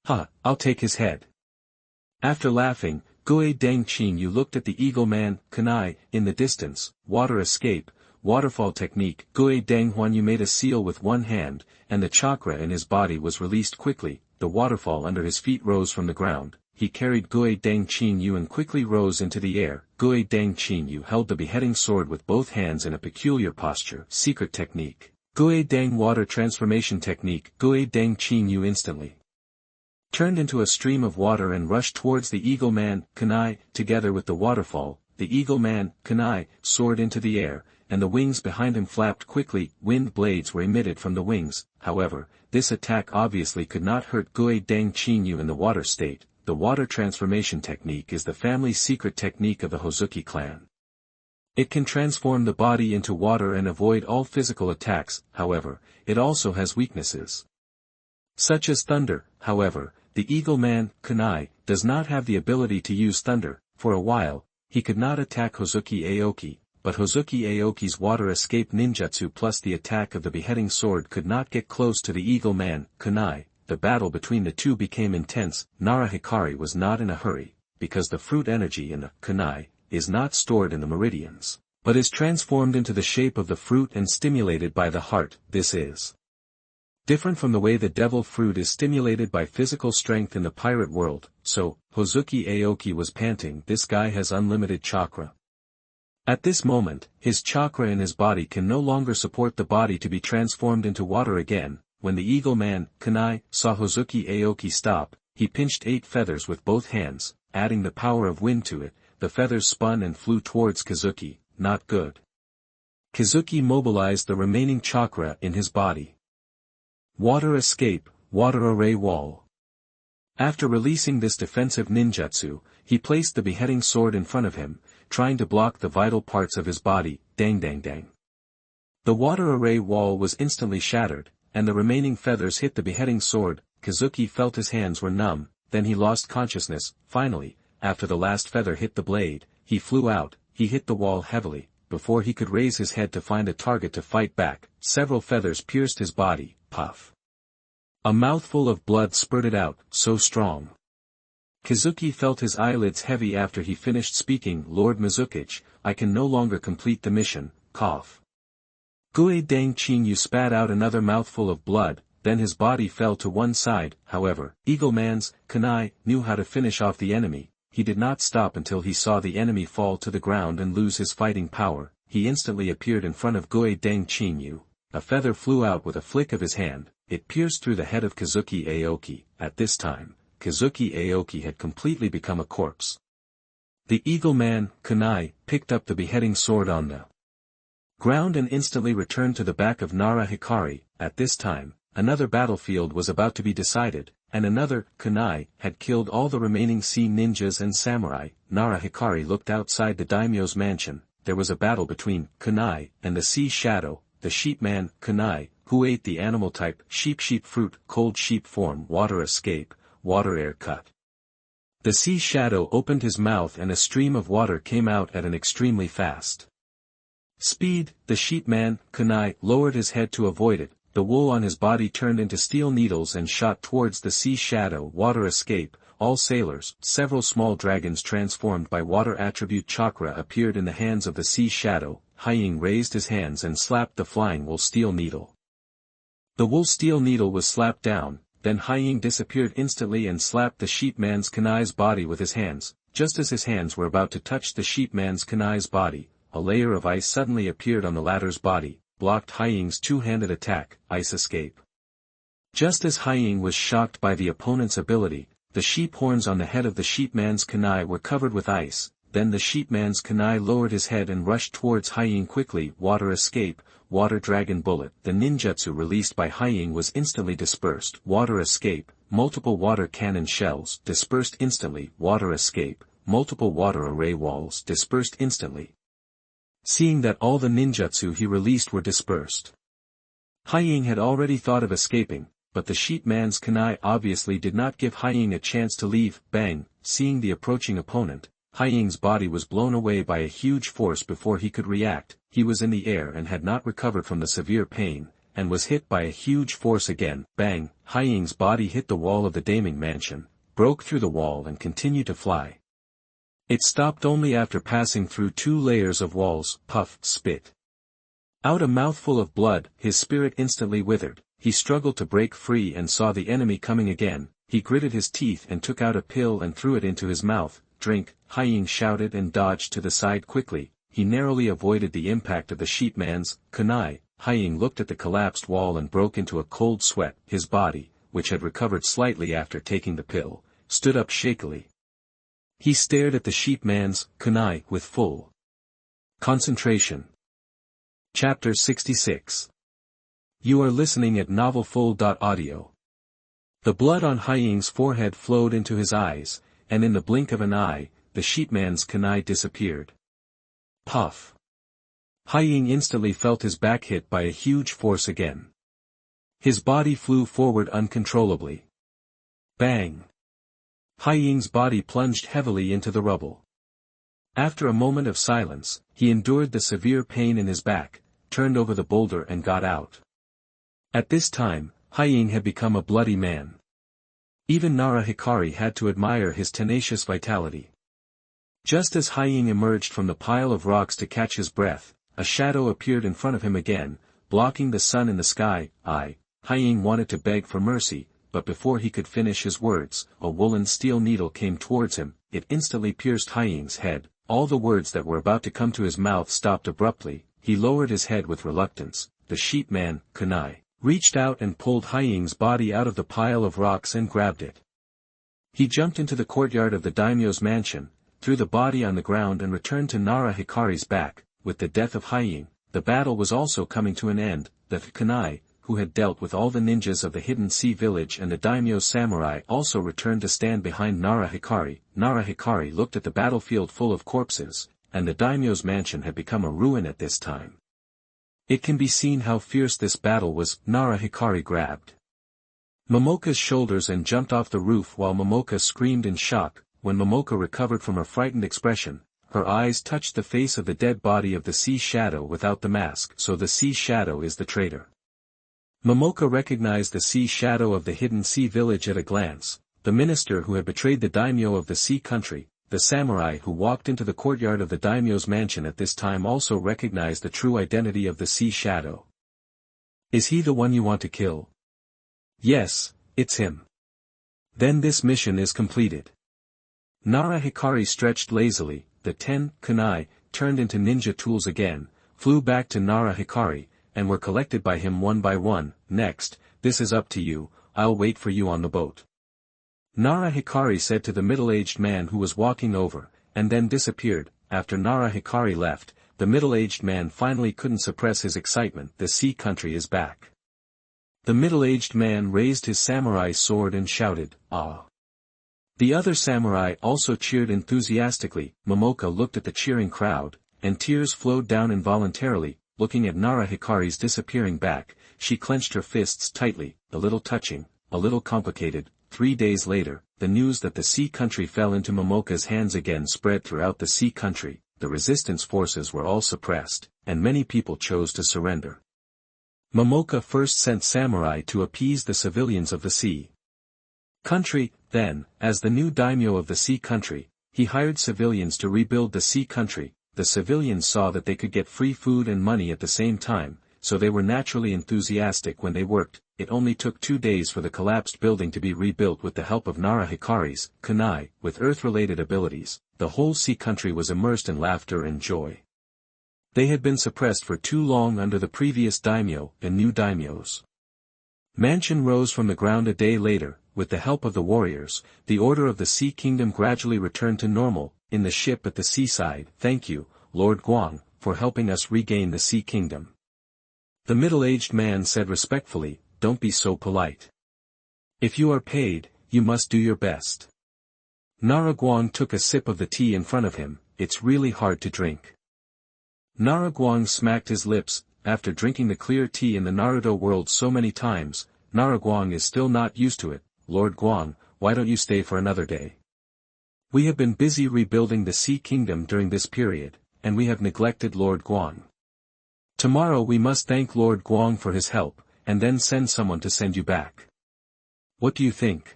I'll take his head. After laughing, Gue Deng Chin Yu looked at the eagle man, kunai, in the distance. Water Escape, waterfall technique. Gui Deng Huanyu made a seal with one hand, and the chakra in his body was released quickly. The waterfall under his feet rose from the ground. He carried Gui Deng Qinyu and quickly rose into the air. Gui Deng Qinyu held the beheading sword with both hands in a peculiar posture. Secret technique. Gui Deng water transformation technique. Gui Deng Qinyu instantly turned into a stream of water and rushed towards the Eagle Man, kunai, together with the waterfall. The Eagle Man, kunai, soared into the air, and the wings behind him flapped quickly. Wind blades were emitted from the wings. However, this attack obviously could not hurt Gui Deng Qinyu in the water state. The water transformation technique is the family secret technique of the Hozuki clan. It can transform the body into water and avoid all physical attacks. However, it also has weaknesses, such as thunder. However, the Eagle Man, kunai, does not have the ability to use thunder. For a while, he could not attack Hozuki Aoki, but Hozuki Aoki's water escape ninjutsu plus the attack of the beheading sword could not get close to the Eagle Man, kunai. The battle between the two became intense. Nara Hikari was not in a hurry, because the fruit energy in the kunai is not stored in the meridians, but is transformed into the shape of the fruit and stimulated by the heart. This is different from the way the devil fruit is stimulated by physical strength in the pirate world. So, Hozuki Aoki was panting. This guy has unlimited chakra. At this moment, his chakra in his body can no longer support the body to be transformed into water again. When the Eagle Man, kunai, saw Hozuki Aoki stop, he pinched 8 feathers with both hands, adding the power of wind to it. The feathers spun and flew towards Kazuki. Not good. Kazuki mobilized the remaining chakra in his body. Water escape, water array wall. After releasing this defensive ninjutsu, he placed the beheading sword in front of him, trying to block the vital parts of his body. Dang dang dang. The water array wall was instantly shattered, and the remaining feathers hit the beheading sword. Kazuki felt his hands were numb, then he lost consciousness. Finally, after the last feather hit the blade, he flew out. He hit the wall heavily. Before he could raise his head to find a target to fight back, several feathers pierced his body. Puff. A mouthful of blood spurted out, so strong. Kazuki felt his eyelids heavy after he finished speaking. Lord Mizukichi, I can no longer complete the mission. Cough. Gui Deng Qinyu spat out another mouthful of blood, then his body fell to one side. However, Eagle Man's, kunai, knew how to finish off the enemy. He did not stop until he saw the enemy fall to the ground and lose his fighting power. He instantly appeared in front of Gui Deng Qinyu. A feather flew out with a flick of his hand. It pierced through the head of Kazuki Aoki. At this time, Kazuki Aoki had completely become a corpse. The Eagle Man, kunai, picked up the beheading sword on the ground and instantly returned to the back of Nara Hikari. At this time, another battlefield was about to be decided, and another, kunai, had killed all the remaining sea ninjas and samurai. Nara Hikari looked outside the daimyo's mansion. There was a battle between kunai and the sea shadow, the sheep man, kunai, who ate the animal type, sheep fruit, cold sheep form, water escape, water air cut. The sea shadow opened his mouth and a stream of water came out at an extremely fast speed. The sheep man, kunai, lowered his head to avoid it. The wool on his body turned into steel needles and shot towards the sea shadow. Water escape, all sailors. Several small dragons transformed by water attribute chakra appeared in the hands of the sea shadow. Hying raised his hands and slapped the flying wool steel needle. The wool steel needle was slapped down, then Hying disappeared instantly and slapped the sheep man's kunai's body with his hands. Just as his hands were about to touch the sheep man's kunai's body, a layer of ice suddenly appeared on the latter's body, blocked Hying's two-handed attack. Ice escape. Just as Hying was shocked by the opponent's ability, the sheep horns on the head of the sheep man's kunai were covered with ice. Then the sheep man's kunai lowered his head and rushed towards Hying quickly. Water escape, water dragon bullet. The ninjutsu released by Hying was instantly dispersed. Water escape, multiple water cannon shells, dispersed instantly. Water escape, multiple water array walls, dispersed instantly. Seeing that all the ninjutsu he released were dispersed, Hying had already thought of escaping, but the sheep man's kunai obviously did not give Hying a chance to leave. Bang! Seeing the approaching opponent, Hying's body was blown away by a huge force before he could react. He was in the air and had not recovered from the severe pain, and was hit by a huge force again. Bang! Hying's body hit the wall of the daiming mansion, broke through the wall and continued to fly. It stopped only after passing through 2 layers of walls. Puff, spit. Out a mouthful of blood, his spirit instantly withered. He struggled to break free and saw the enemy coming again. He gritted his teeth and took out a pill and threw it into his mouth. Drink, Hying shouted and dodged to the side quickly. He narrowly avoided the impact of the sheepman's kunai. Hying looked at the collapsed wall and broke into a cold sweat. His body, which had recovered slightly after taking the pill, stood up shakily. He stared at the sheepman's kunai with full concentration. Chapter 66. You are listening at novelfull.audio. The blood on Hying's forehead flowed into his eyes, and in the blink of an eye, the sheepman's kunai disappeared. Puff. Hying instantly felt his back hit by a huge force again. His body flew forward uncontrollably. Bang! Hying's body plunged heavily into the rubble. After a moment of silence, he endured the severe pain in his back, turned over the boulder and got out. At this time, Hying had become a bloody man. Even Nara Hikari had to admire his tenacious vitality. Just as Hying emerged from the pile of rocks to catch his breath, a shadow appeared in front of him again, blocking the sun in the sky. Hying wanted to beg for mercy, but before he could finish his words, a woolen steel needle came towards him. It instantly pierced Hying's head. All the words that were about to come to his mouth stopped abruptly. He lowered his head with reluctance. The sheepman, kunai, reached out and pulled Hying's body out of the pile of rocks and grabbed it. He jumped into the courtyard of the daimyo's mansion, threw the body on the ground and returned to Nara Hikari's back. With the death of Hying, the battle was also coming to an end. The kunai, who had dealt with all the ninjas of the hidden sea village and the daimyo's samurai, also returned to stand behind Nara Hikari. Nara Hikari looked at the battlefield full of corpses, and the daimyo's mansion had become a ruin at this time. It can be seen how fierce this battle was. Nara Hikari grabbed Momoka's shoulders and jumped off the roof while Momoka screamed in shock. When Momoka recovered from her frightened expression, her eyes touched the face of the dead body of the sea shadow without the mask. So the sea shadow is the traitor. Momoka recognized the sea shadow of the hidden sea village at a glance, the minister who had betrayed the daimyo of the sea country. The samurai who walked into the courtyard of the daimyo's mansion at this time also recognized the true identity of the sea shadow. Is he the one you want to kill? Yes, it's him. Then this mission is completed. Nara Hikari stretched lazily. The 10 kunai, turned into ninja tools again, flew back to Nara Hikari, and were collected by him one by one. Next, this is up to you. I'll wait for you on the boat. Nara Hikari said to the middle-aged man who was walking over, and then disappeared. After Nara Hikari left, the middle-aged man finally couldn't suppress his excitement. The sea country is back. The middle-aged man raised his samurai sword and shouted, "Ah!" The other samurai also cheered enthusiastically. Momoka looked at the cheering crowd, and tears flowed down involuntarily. Looking at Nara Hikari's disappearing back, she clenched her fists tightly. A little touching, a little complicated. 3 days later, the news that the sea country fell into Momoka's hands again spread throughout the sea country. The resistance forces were all suppressed, and many people chose to surrender. Momoka first sent samurai to appease the civilians of the sea country. Then, as the new daimyo of the sea country, he hired civilians to rebuild the sea country. The civilians saw that they could get free food and money at the same time, so they were naturally enthusiastic when they worked. It only took 2 days for the collapsed building to be rebuilt with the help of Nara Hikari's kunai. With earth-related abilities, the whole sea country was immersed in laughter and joy. They had been suppressed for too long under the previous daimyo. The new daimyo's mansion rose from the ground a day later. With the help of the warriors, the order of the Sea Kingdom gradually returned to normal. In the ship at the seaside, "Thank you, Lord Guang, for helping us regain the Sea Kingdom." The middle-aged man said respectfully, "Don't be so polite. If you are paid, you must do your best." Nara Guang took a sip of the tea in front of him. "It's really hard to drink." Nara Guang smacked his lips. After drinking the clear tea in the Naruto world so many times, Nara Guang is still not used to it. "Lord Guang, why don't you stay for another day? We have been busy rebuilding the Sea Kingdom during this period, and we have neglected Lord Guang. Tomorrow we must thank Lord Guang for his help, and then send someone to send you back. What do you think?"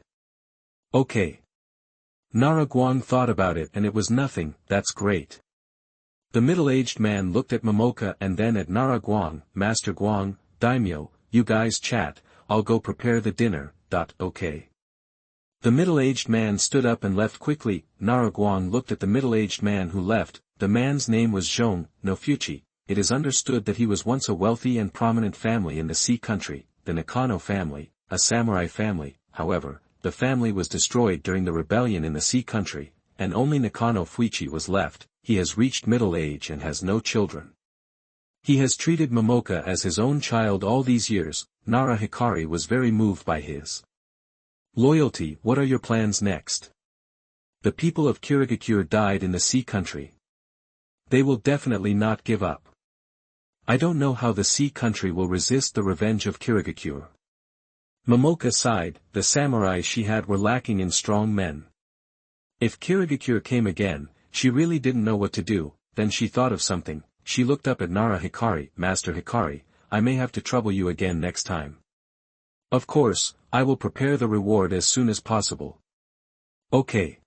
"Okay." Nara Guang thought about it and it was nothing. "That's great. The middle-aged man looked at Momoka and then at Nara Guang. Master Guang, Daimyo, you guys chat, I'll go prepare the dinner, okay. The middle-aged man stood up and left quickly. Nara Guang looked at the middle-aged man who left. The man's name was Zhong no Fuchi. It is understood that he was once a wealthy and prominent family in the sea country, the Nakano family, a samurai family. However, the family was destroyed during the rebellion in the sea country, and only Nakano Fuichi was left. He has reached middle age and has no children. He has treated Momoka as his own child all these years. Nara Hikari was very moved by his loyalty. What are your plans next? The people of Kirigakure died in the sea country. They will definitely not give up. I don't know how the sea country will resist the revenge of Kirigakure. Momoka sighed. The samurai she had were lacking in strong men. If Kirigakure came again, she really didn't know what to do. Then she thought of something. She looked up at Nara Hikari. Master Hikari, I may have to trouble you again next time. Of course, I will prepare the reward as soon as possible. Okay.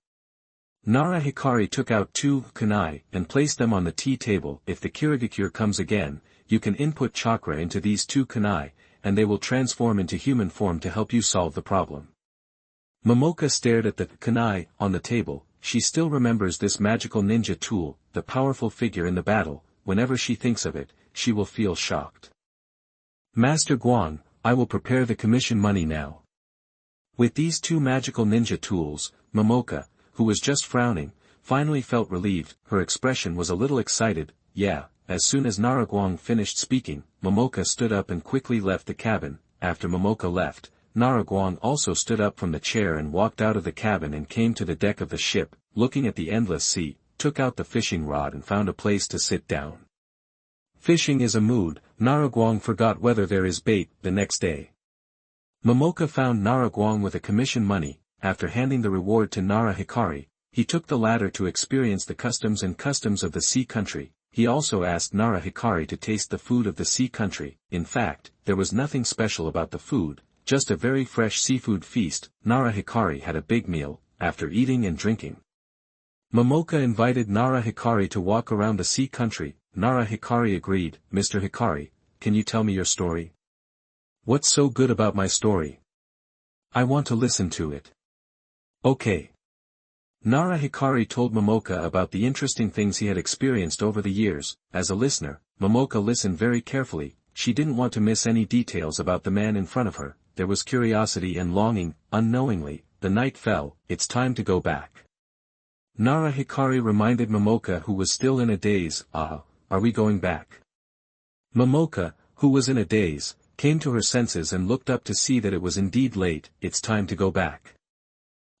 Nara Hikari took out 2 kunai and placed them on the tea table. If the Kirigakure comes again, you can input chakra into these 2 kunai, and they will transform into human form to help you solve the problem. Momoka stared at the kunai on the table. She still remembers this magical ninja tool, the powerful figure in the battle. Whenever she thinks of it, she will feel shocked. Master Guang, I will prepare the commission money now. With these 2 magical ninja tools, Momoka, who was just frowning, finally felt relieved. Her expression was a little excited. Yeah. As soon as Nara Guang finished speaking, Momoka stood up and quickly left the cabin. After Momoka left, Nara Guang also stood up from the chair and walked out of the cabin and came to the deck of the ship, looking at the endless sea, took out the fishing rod and found a place to sit down. Fishing is a mood. Nara Guang forgot whether there is bait. The next day, Momoka found Nara Guang with a commission money. After handing the reward to Nara Hikari, he took the latter to experience the customs of the sea country. He also asked Nara Hikari to taste the food of the sea country. In fact, there was nothing special about the food, just a very fresh seafood feast. Nara Hikari had a big meal. After eating and drinking, Momoka invited Nara Hikari to walk around the sea country. Nara Hikari agreed. Mr. Hikari, can you tell me your story? What's so good about my story? I want to listen to it. Okay. Nara Hikari told Momoka about the interesting things he had experienced over the years. As a listener, Momoka listened very carefully. She didn't want to miss any details about the man in front of her. There was curiosity and longing. Unknowingly, the night fell. It's time to go back. Nara Hikari reminded Momoka, who was still in a daze. Are we going back? Momoka, who was in a daze, came to her senses and looked up to see that it was indeed late. It's time to go back.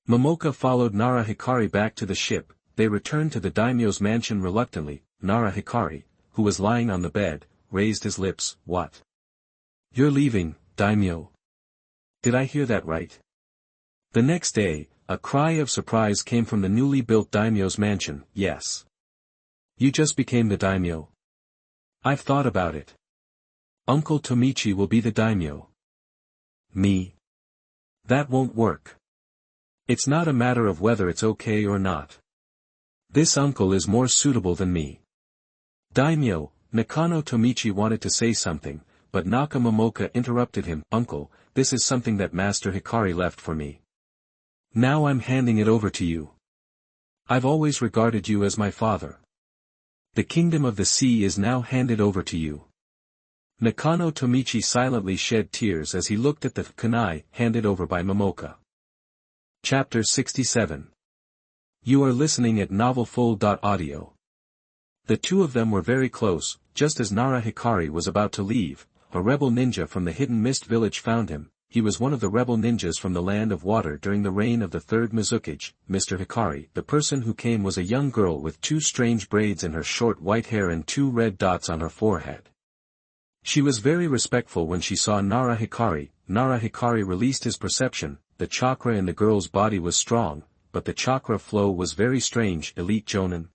Momoka followed Nara Hikari back to the ship. They returned to the daimyo's mansion reluctantly. Nara Hikari, who was lying on the bed, raised his lips. What? You're leaving, daimyo? Did I hear that right? The next day, a cry of surprise came from the newly built daimyo's mansion. Yes. You just became the daimyo. I've thought about it. Uncle Tomichi will be the daimyo. Me? That won't work. It's not a matter of whether it's okay or not. This uncle is more suitable than me. Daimyo, Nakano Tomichi wanted to say something, but Naka Momoka interrupted him. Uncle, this is something that Master Hikari left for me. Now I'm handing it over to you. I've always regarded you as my father. The kingdom of the sea is now handed over to you. Nakano Tomichi silently shed tears as he looked at the kunai handed over by Momoka. Chapter 67. You are listening at novelfull.audio. The 2 of them were very close. Just as Nara Hikari was about to leave, a rebel ninja from the hidden mist village found him. He was one of the rebel ninjas from the land of water during the reign of the 3rd Mizukage. Mr. Hikari, the person who came, was a young girl with 2 strange braids in her short white hair and 2 red dots on her forehead. She was very respectful when she saw Nara Hikari. Nara Hikari released his perception. The chakra in the girl's body was strong, but the chakra flow was very strange. Elite jonin.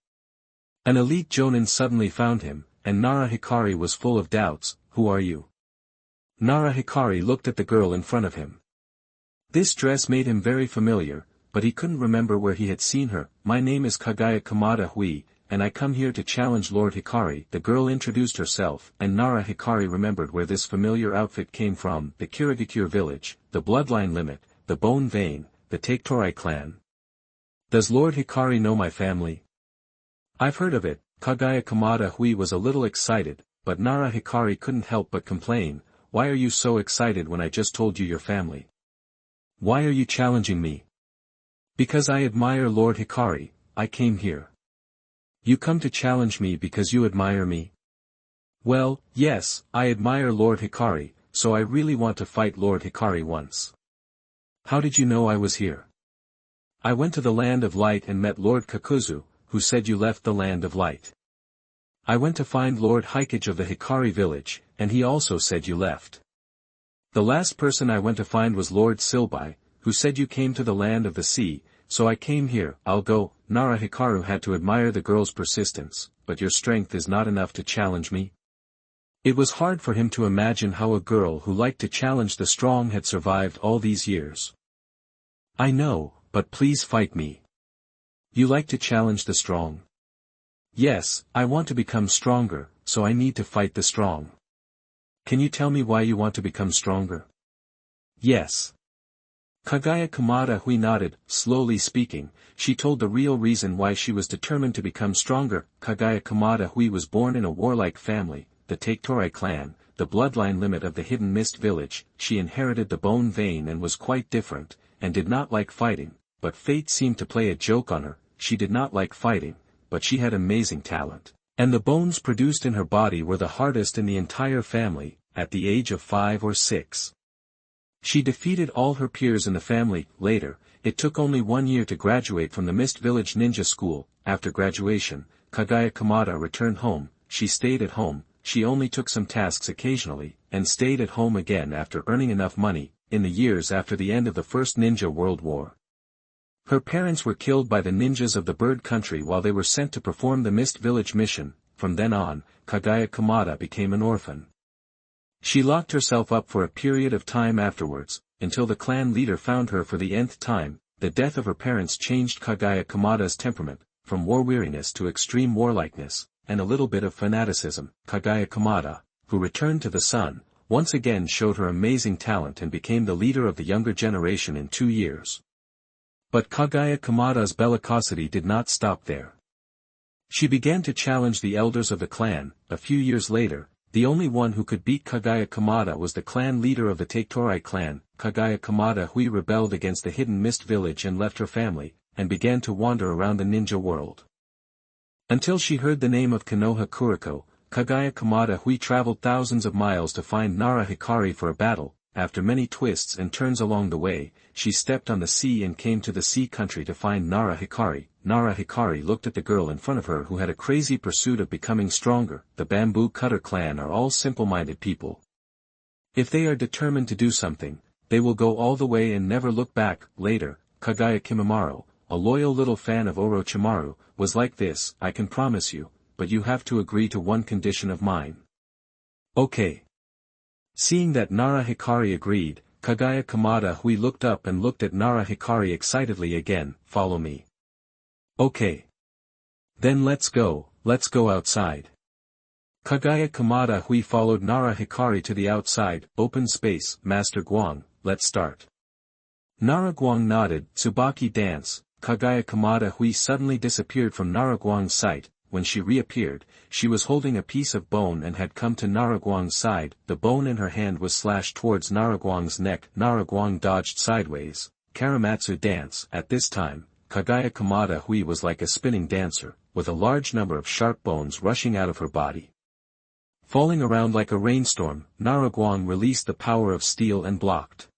An elite jonin suddenly found him, and Nara Hikari was full of doubts. Who are you? Nara Hikari looked at the girl in front of him. This dress made him very familiar, but he couldn't remember where he had seen her. My name is Kagaya Kamada Hui, and I come here to challenge Lord Hikari." The girl introduced herself, and Nara Hikari remembered where this familiar outfit came from: the Kirigakure village, the bloodline limit, the bone vein, the Taketorai clan. "Does Lord Hikari know my family?" "I've heard of it." Kagaya Kamada Hui was a little excited, but Nara Hikari couldn't help but complain, "Why are you so excited when I just told you your family? Why are you challenging me?" "Because I admire Lord Hikari, I came here." "You come to challenge me because you admire me?" "Well, yes, I admire Lord Hikari, so I really want to fight Lord Hikari once." "How did you know I was here?" "I went to the Land of Light and met Lord Kakuzu, who said you left the Land of Light. I went to find Lord Hikage of the Hikari village, and he also said you left. The last person I went to find was Lord Silbai, who said you came to the Land of the Sea, so I came here." "I'll go." Nara Hikaru had to admire the girl's persistence, "but your strength is not enough to challenge me?" It was hard for him to imagine how a girl who liked to challenge the strong had survived all these years. "I know, but please fight me." "You like to challenge the strong?" "Yes, I want to become stronger, so I need to fight the strong." "Can you tell me why you want to become stronger?" "Yes." Kagaya Kamada Hui nodded. Slowly speaking, she told the real reason why she was determined to become stronger. Kagaya Kamada Hui was born in a warlike family, the Taketorai clan, the bloodline limit of the Hidden Mist village. She inherited the bone vein and was quite different, and did not like fighting, but fate seemed to play a joke on her. She did not like fighting, but she had amazing talent, and the bones produced in her body were the hardest in the entire family. At the age of 5 or 6, she defeated all her peers in the family. Later, it took only 1 year to graduate from the Mist Village Ninja School. After graduation, Kagaya Kamada returned home. She stayed at home, she only took some tasks occasionally, and stayed at home again after earning enough money. In the years after the end of the First Ninja World War, her parents were killed by the ninjas of the Bird Country while they were sent to perform the Mist Village mission. From then on, Kagaya Kamada became an orphan. She locked herself up for a period of time afterwards, until the clan leader found her for the nth time. The death of her parents changed Kagaya Kamada's temperament, from war-weariness to extreme warlikeness, and a little bit of fanaticism. Kagaya Kamada, who returned to the sun, once again showed her amazing talent and became the leader of the younger generation in 2 years. But Kagaya Kamada's bellicosity did not stop there. She began to challenge the elders of the clan. A few years later, the only one who could beat Kagaya Kamada was the clan leader of the Taketorai clan. Kagaya Kamada Hui rebelled against the Hidden Mist village and left her family, and began to wander around the ninja world. Until she heard the name of Konoha Kuriko, Kagaya Kamada Hui traveled thousands of miles to find Nara Hikari for a battle. After many twists and turns along the way, she stepped on the sea and came to the sea country to find Nara Hikari. Nara Hikari looked at the girl in front of her who had a crazy pursuit of becoming stronger. The Bamboo Cutter clan are all simple-minded people. If they are determined to do something, they will go all the way and never look back. Later, Kagaya Kimimaro, a loyal little fan of Orochimaru, was like this: "I can promise you, but you have to agree to one condition of mine." "Okay." Seeing that Nara Hikari agreed, Kagaya Kamada Hui looked up and looked at Nara Hikari excitedly again. "Follow me." "Okay. Then let's go outside." Kagaya Kamada Hui followed Nara Hikari to the outside. "Open space, Master Guang, let's start." Nara Guang nodded. Tsubaki dance. Kagaya Kamada Hui suddenly disappeared from Nara Guang's sight. When she reappeared, she was holding a piece of bone and had come to Nara Guang's side. The bone in her hand was slashed towards Nara Guang's neck. Nara Guang dodged sideways. Karamatsu dance. At this time, Kagaya Kamada Hui was like a spinning dancer, with a large number of sharp bones rushing out of her body. Falling around like a rainstorm, Nara Guang released the power of steel and blocked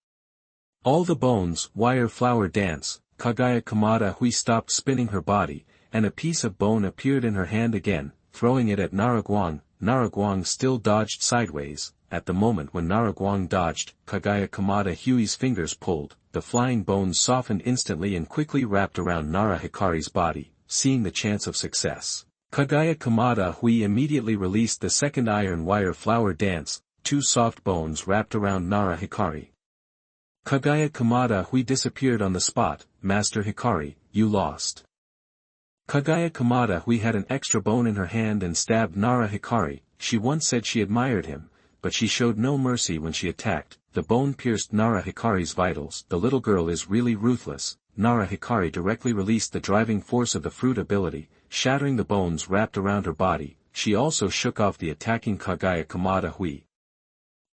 all the bones. Wire flower dance. Kagaya Kamada Hui stopped spinning her body, and a piece of bone appeared in her hand again, throwing it at Nara Guang. Nara Guang still dodged sideways. At the moment when Nara Guang dodged, Kagaya Kamada Hui's fingers pulled. The flying bones softened instantly and quickly wrapped around Nara Hikari's body. Seeing the chance of success, Kagaya Kamada Hui immediately released the second iron wire flower dance. 2 soft bones wrapped around Nara Hikari. Kagaya Kamada Hui disappeared on the spot. "Master Hikari, you lost." Kagaya Kamada Hui had an extra bone in her hand and stabbed Nara Hikari. She once said she admired him, but she showed no mercy when she attacked. The bone pierced Nara Hikari's vitals. The little girl is really ruthless. Nara Hikari directly released the driving force of the fruit ability, shattering the bones wrapped around her body. She also shook off the attacking Kagaya Kamada Hui.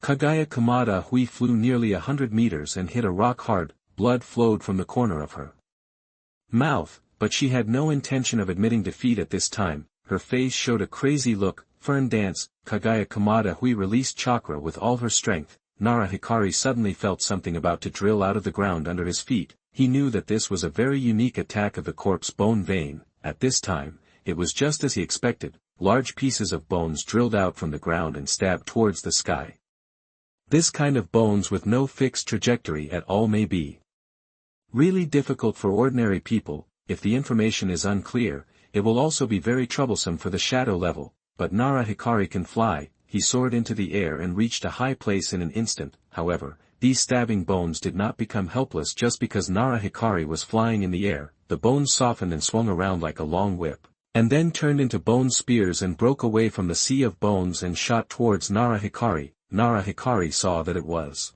Kagaya Kamada Hui flew nearly 100 meters and hit a rock hard. Blood flowed from the corner of her mouth, but she had no intention of admitting defeat at this time. Her face showed a crazy look. Fern dance. Kagaya Kamada Hui released chakra with all her strength. Nara Hikari suddenly felt something about to drill out of the ground under his feet. He knew that this was a very unique attack of the corpse bone vein. At this time, it was just as he expected. Large pieces of bones drilled out from the ground and stabbed towards the sky. This kind of bones with no fixed trajectory at all may be really difficult for ordinary people. If the information is unclear, it will also be very troublesome for the shadow level. But Nara Hikari can fly. He soared into the air and reached a high place in an instant. However, these stabbing bones did not become helpless just because Nara Hikari was flying in the air. The bones softened and swung around like a long whip, and then turned into bone spears and broke away from the sea of bones and shot towards Nara Hikari. Nara Hikari saw that it was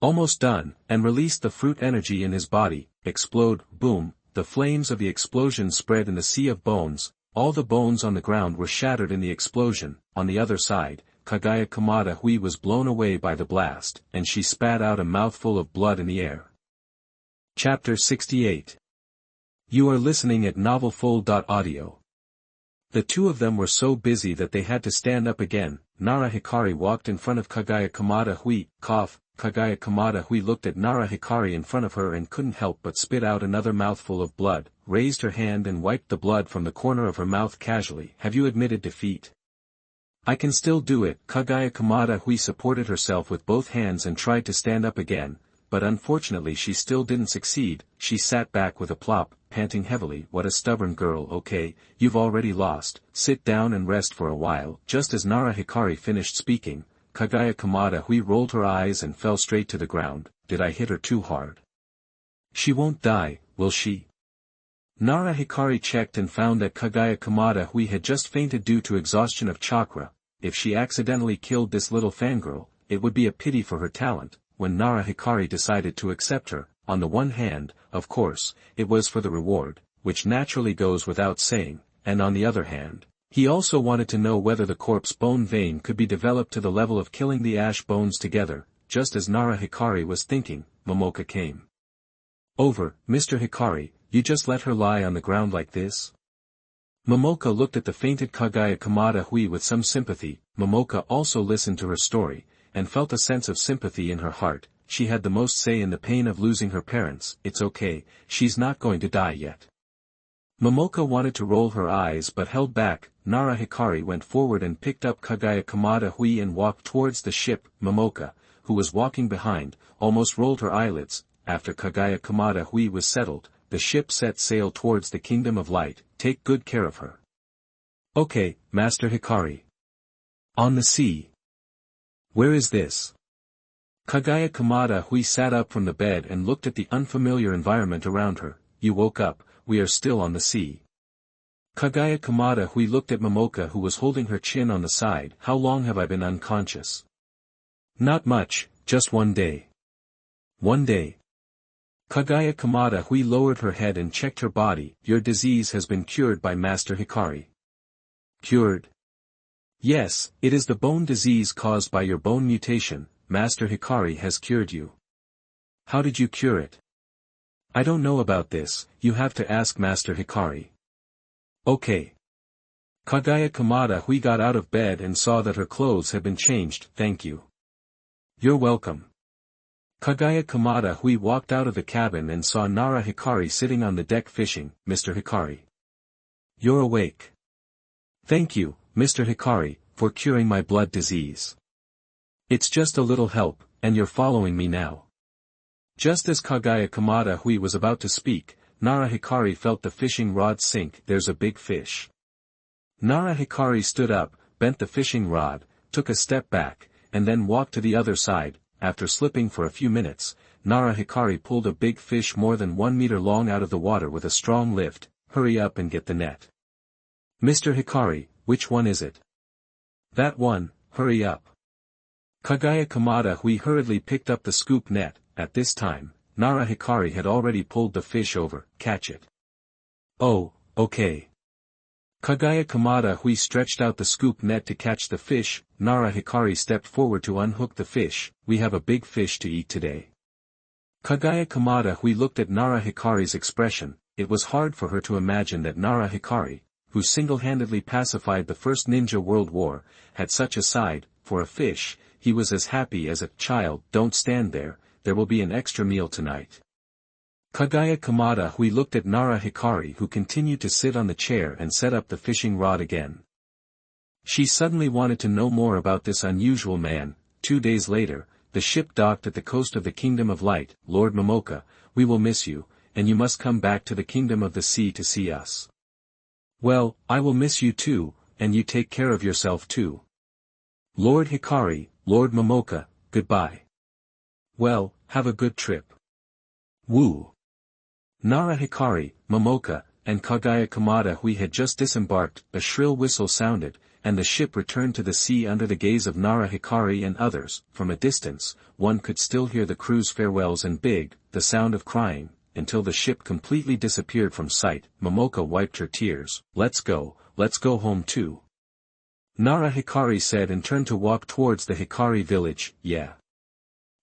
almost done, and released the fruit energy in his body. Explode, boom, the flames of the explosion spread in the sea of bones. All the bones on the ground were shattered in the explosion. On the other side, Kagaya Kamada Hui was blown away by the blast, and she spat out a mouthful of blood in the air. Chapter 68. You are listening at novelfull.audio. The two of them were so busy that they had to stand up again. Nara Hikari walked in front of Kagaya Kamada Hui. Cough. Kagaya Kamada Hui looked at Nara Hikari in front of her and couldn't help but spit out another mouthful of blood, raised her hand and wiped the blood from the corner of her mouth casually. Have you admitted defeat? I can still do it. Kagaya Kamada Hui supported herself with both hands and tried to stand up again, but unfortunately she still didn't succeed. She sat back with a plop, panting heavily. What a stubborn girl. Okay, you've already lost. Sit down and rest for a while. Just as Nara Hikari finished speaking, Kagaya Kamada Hui rolled her eyes and fell straight to the ground. Did I hit her too hard? She won't die, will she? Nara Hikari checked and found that Kagaya Kamada Hui had just fainted due to exhaustion of chakra. If she accidentally killed this little fangirl, it would be a pity for her talent. When Nara Hikari decided to accept her, on the one hand, of course, it was for the reward, which naturally goes without saying, and on the other hand, he also wanted to know whether the corpse bone vein could be developed to the level of killing the ash bones together. Just as Nara Hikari was thinking, Momoka came over. Mr. Hikari, you just let her lie on the ground like this? Momoka looked at the fainted Kagaya Kamada Hui with some sympathy. Momoka also listened to her story, and felt a sense of sympathy in her heart. She had the most say in the pain of losing her parents. It's okay, she's not going to die yet. Momoka wanted to roll her eyes but held back. Nara Hikari went forward and picked up Kagaya Kamada Hui and walked towards the ship. Momoka, who was walking behind, almost rolled her eyelids. After Kagaya Kamada Hui was settled, the ship set sail towards the Kingdom of Light. Take good care of her. Okay, Master Hikari. On the sea. Where is this? Kagaya Kamada Hui sat up from the bed and looked at the unfamiliar environment around her. You woke up. We are still on the sea. Kagaya Kamada Hui looked at Momoka, who was holding her chin on the side. How long have I been unconscious? Not much, just 1 day. 1 day. Kagaya Kamada Hui lowered her head and checked her body. Your disease has been cured by Master Hikari. Cured? Yes, it is the bone disease caused by your bone mutation. Master Hikari has cured you. How did you cure it? I don't know about this, you have to ask Master Hikari. Okay. Kagaya Kamada Hui got out of bed and saw that her clothes had been changed. Thank you. You're welcome. Kagaya Kamada Hui walked out of the cabin and saw Nara Hikari sitting on the deck fishing. Mr. Hikari. You're awake. Thank you, Mr. Hikari, for curing my blood disease. It's just a little help, and you're following me now. Just as Kagaya Kamada Hui was about to speak, Nara Hikari felt the fishing rod sink. There's a big fish. Nara Hikari stood up, bent the fishing rod, took a step back, and then walked to the other side. After slipping for a few minutes, Nara Hikari pulled a big fish more than 1 meter long out of the water with a strong lift. hurry up and get the net. Mr. Hikari, which one is it? That one, hurry up. Kagaya Kamada Hui hurriedly picked up the scoop net. At this time, Nara Hikari had already pulled the fish over. Catch it. Oh, okay. Kagaya Kamada Hui stretched out the scoop net to catch the fish. Nara Hikari stepped forward to unhook the fish. We have a big fish to eat today. Kagaya Kamada Hui looked at Nara Hikari's expression. It was hard for her to imagine that Nara Hikari, who single-handedly pacified the First Ninja World War, had such a side for a fish. He was as happy as a child. Don't stand there will be an extra meal tonight. Kagaya Kamada Hui looked at Nara Hikari, who continued to sit on the chair and set up the fishing rod again. She suddenly wanted to know more about this unusual man. 2 days later, the ship docked at the coast of the Kingdom of Light. Lord Momoka, we will miss you, and you must come back to the Kingdom of the Sea to see us. Well, I will miss you too, and you take care of yourself too. Lord Hikari, Lord Momoka, goodbye. Well, have a good trip. Woo! Nara Hikari, Momoka, and Kagaya Kamada Hui had just disembarked. A shrill whistle sounded, and the ship returned to the sea under the gaze of Nara Hikari and others. From a distance, one could still hear the crew's farewells and the sound of crying, until the ship completely disappeared from sight. Momoka wiped her tears. Let's go home too. Nara Hikari said and turned to walk towards the Hikari village. Yeah.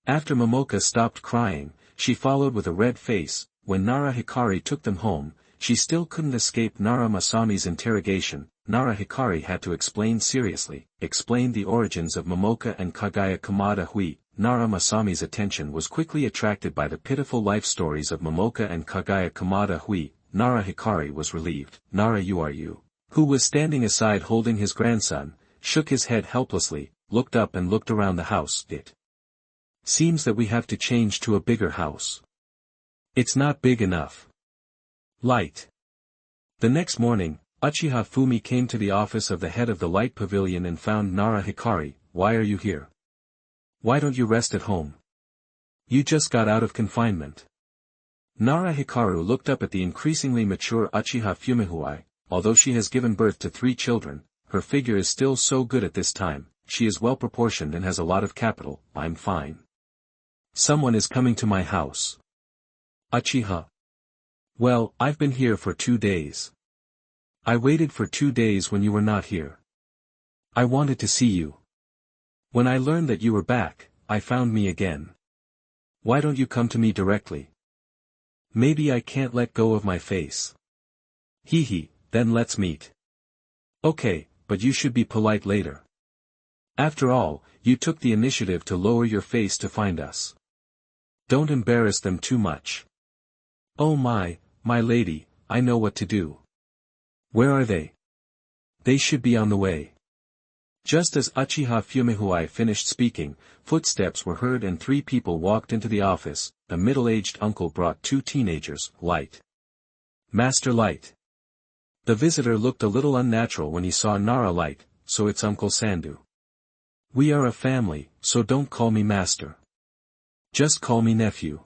After Momoka stopped crying, she followed with a red face. When Nara Hikari took them home, she still couldn't escape Nara Masami's interrogation. Nara Hikari had to explain the origins of Momoka and Kagaya Kamada Hui. Nara Masami's attention was quickly attracted by the pitiful life stories of Momoka and Kagaya Kamada Hui. Nara Hikari was relieved. Nara you, who was standing aside holding his grandson, shook his head helplessly, looked up and looked around the house. It seems that we have to change to a bigger house. It's not big enough. Light. The next morning, Uchiha Fumi came to the office of the head of the Light Pavilion and found Nara Hikari. Why are you here? Why don't you rest at home? You just got out of confinement. Nara Hikaru looked up at the increasingly mature Uchiha Fumihui. Although she has given birth to 3 children, her figure is still so good at this time. She is well proportioned and has a lot of capital. I'm fine. Someone is coming to my house. Uchiha. Well, I've been here for 2 days. I waited for 2 days when you were not here. I wanted to see you. When I learned that you were back, I found me again. Why don't you come to me directly? Maybe I can't let go of my face. Hee, then let's meet. Okay, but you should be polite later. After all, you took the initiative to lower your face to find us. Don't embarrass them too much. Oh my lady, I know what to do. Where are they? They should be on the way. Just as Uchiha Fumihui finished speaking, footsteps were heard and 3 people walked into the office. A middle-aged uncle brought 2 teenagers. Light. Master Light. The visitor looked a little unnatural when he saw Nara Light. So it's Uncle Sandu. We are a family, so don't call me master. Just call me nephew.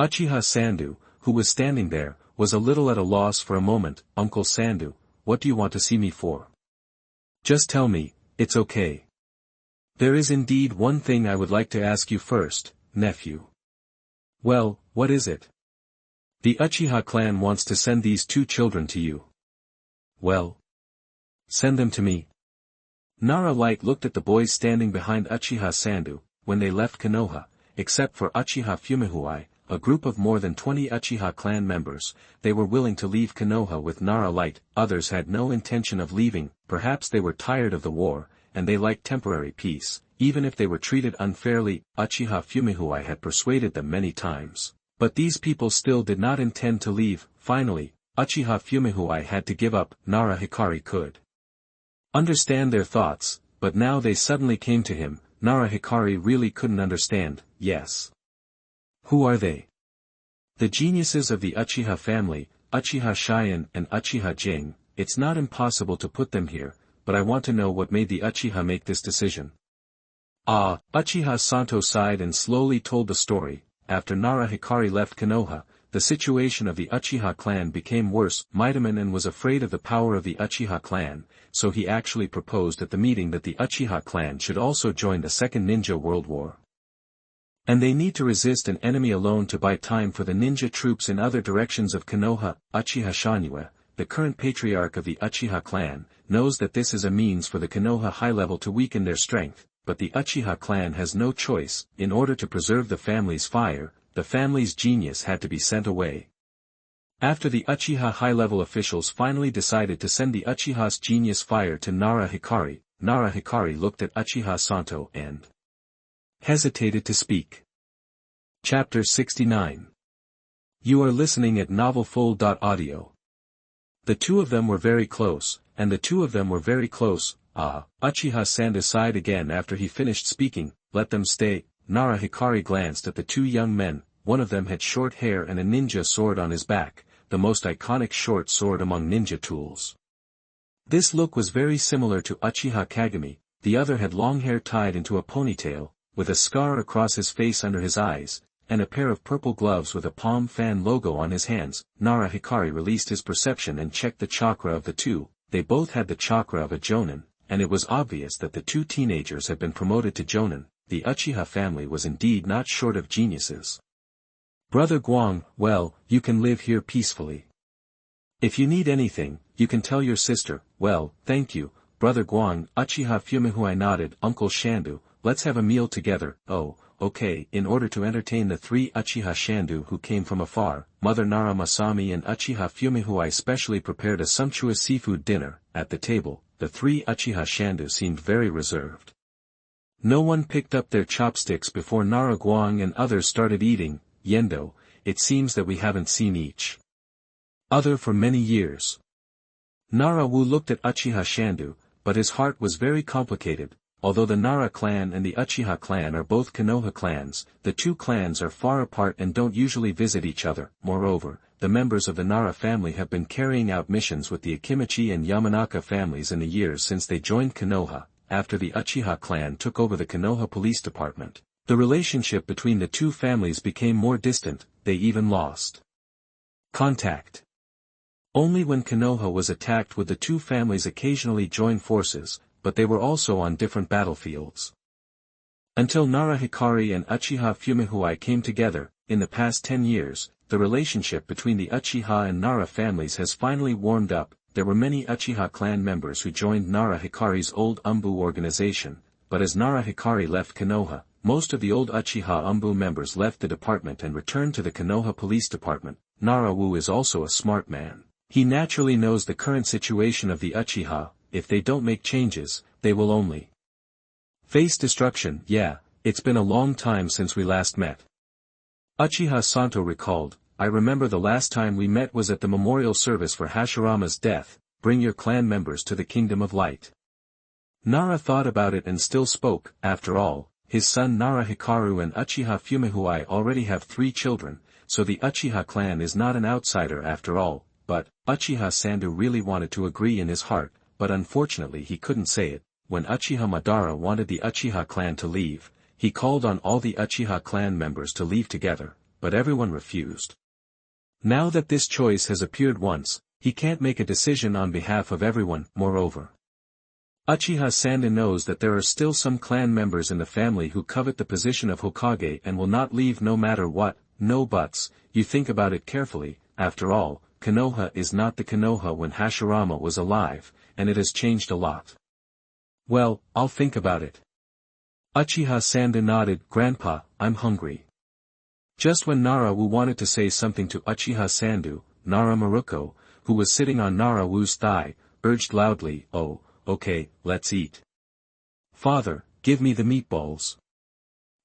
Uchiha Sandu, who was standing there, was a little at a loss for a moment. Uncle Sandu, what do you want to see me for? Just tell me, it's okay. There is indeed one thing I would like to ask you first, nephew. Well, what is it? The Uchiha clan wants to send these 2 children to you. Well, send them to me. Nara Light looked at the boys standing behind Uchiha Sandu. When they left Konoha, except for Uchiha Fumihui, a group of more than 20 Uchiha clan members, they were willing to leave Konoha with Nara Light. Others had no intention of leaving. Perhaps they were tired of the war, and they liked temporary peace, even if they were treated unfairly. Uchiha Fumihui had persuaded them many times. But these people still did not intend to leave. Finally, Uchiha Fumihui had to give up. Nara Hikari could understand their thoughts, but now they suddenly came to him. Nara Hikari really couldn't understand. Yes. Who are they? The geniuses of the Uchiha family, Uchiha Shion and Uchiha Jing. It's not impossible to put them here, but I want to know what made the Uchiha make this decision. Uchiha Santo sighed and slowly told the story. After Nara Hikari left Konoha, the situation of the Uchiha clan became worse. Mitamon was afraid of the power of the Uchiha clan, so he actually proposed at the meeting that the Uchiha clan should also join the Second Ninja World War. And they need to resist an enemy alone to buy time for the ninja troops in other directions of Konoha. Uchiha Shaniwa, the current patriarch of the Uchiha clan, knows that this is a means for the Konoha high level to weaken their strength, but the Uchiha clan has no choice. In order to preserve the family's fire, the family's genius had to be sent away. After the Uchiha high-level officials finally decided to send the Uchiha's genius fire to Nara Hikari looked at Uchiha Santo and hesitated to speak. Chapter 69. You are listening at novelfull.audio. The two of them were very close, and the two of them were very close. Uchiha-san sighed again after he finished speaking. Let them stay. Nara Hikari glanced at the two young men. One of them had short hair and a ninja sword on his back, the most iconic short sword among ninja tools. This look was very similar to Uchiha Kagami. The other had long hair tied into a ponytail, with a scar across his face under his eyes, and a pair of purple gloves with a palm fan logo on his hands. Nara Hikari released his perception and checked the chakra of the two. They both had the chakra of a jonin, and it was obvious that the two teenagers had been promoted to jonin. The Uchiha family was indeed not short of geniuses. Brother Guang, well, you can live here peacefully. If you need anything, you can tell your sister. Well, thank you, Brother Guang. Uchiha Fumihui nodded. Uncle Shandu, let's have a meal together. Oh, okay. In order to entertain the three Uchiha Shandu who came from afar, Mother Nara Masami and Uchiha Fumihui specially prepared a sumptuous seafood dinner. At the table, the three Uchiha Shandu seemed very reserved. No one picked up their chopsticks before Nara Guang and others started eating. Yendo, it seems that we haven't seen each other for many years. Nara Wu looked at Uchiha Shandu, but his heart was very complicated. Although the Nara clan and the Uchiha clan are both Konoha clans, the two clans are far apart and don't usually visit each other. Moreover, the members of the Nara family have been carrying out missions with the Akimichi and Yamanaka families in the years since they joined Konoha. After the Uchiha clan took over the Konoha police department, the relationship between the two families became more distant. They even lost contact. Only when Konoha was attacked would the two families occasionally join forces, but they were also on different battlefields. Until Nara Hikari and Uchiha Fumihui came together, in the past 10 years, the relationship between the Uchiha and Nara families has finally warmed up. There were many Uchiha clan members who joined Nara Hikari's old Umbu organization, but as Nara Hikari left Konoha, most of the old Uchiha Umbu members left the department and returned to the Konoha police department. Nara Wu is also a smart man. He naturally knows the current situation of the Uchiha. If they don't make changes, they will only face destruction. Yeah, it's been a long time since we last met. Uchiha Santo recalled. I remember the last time we met was at the memorial service for Hashirama's death. Bring your clan members to the Kingdom of Light. Nara thought about it and still spoke. After all, his son Nara Hikaru and Uchiha Fumihui already have 3 children, so the Uchiha clan is not an outsider after all. But, Uchiha Sandu really wanted to agree in his heart, but unfortunately he couldn't say it. When Uchiha Madara wanted the Uchiha clan to leave, he called on all the Uchiha clan members to leave together, but everyone refused. Now that this choice has appeared once, he can't make a decision on behalf of everyone. Moreover, Uchiha Sandu knows that there are still some clan members in the family who covet the position of Hokage and will not leave no matter what. No buts. You think about it carefully. After all, Konoha is not the Konoha when Hashirama was alive, and it has changed a lot. Well, I'll think about it. Uchiha Sandu nodded. Grandpa, I'm hungry. Just when Nara Wu wanted to say something to Uchiha Sandu, Nara Maruko, who was sitting on Nara Wu's thigh, urged loudly, oh, okay, let's eat. Father, give me the meatballs.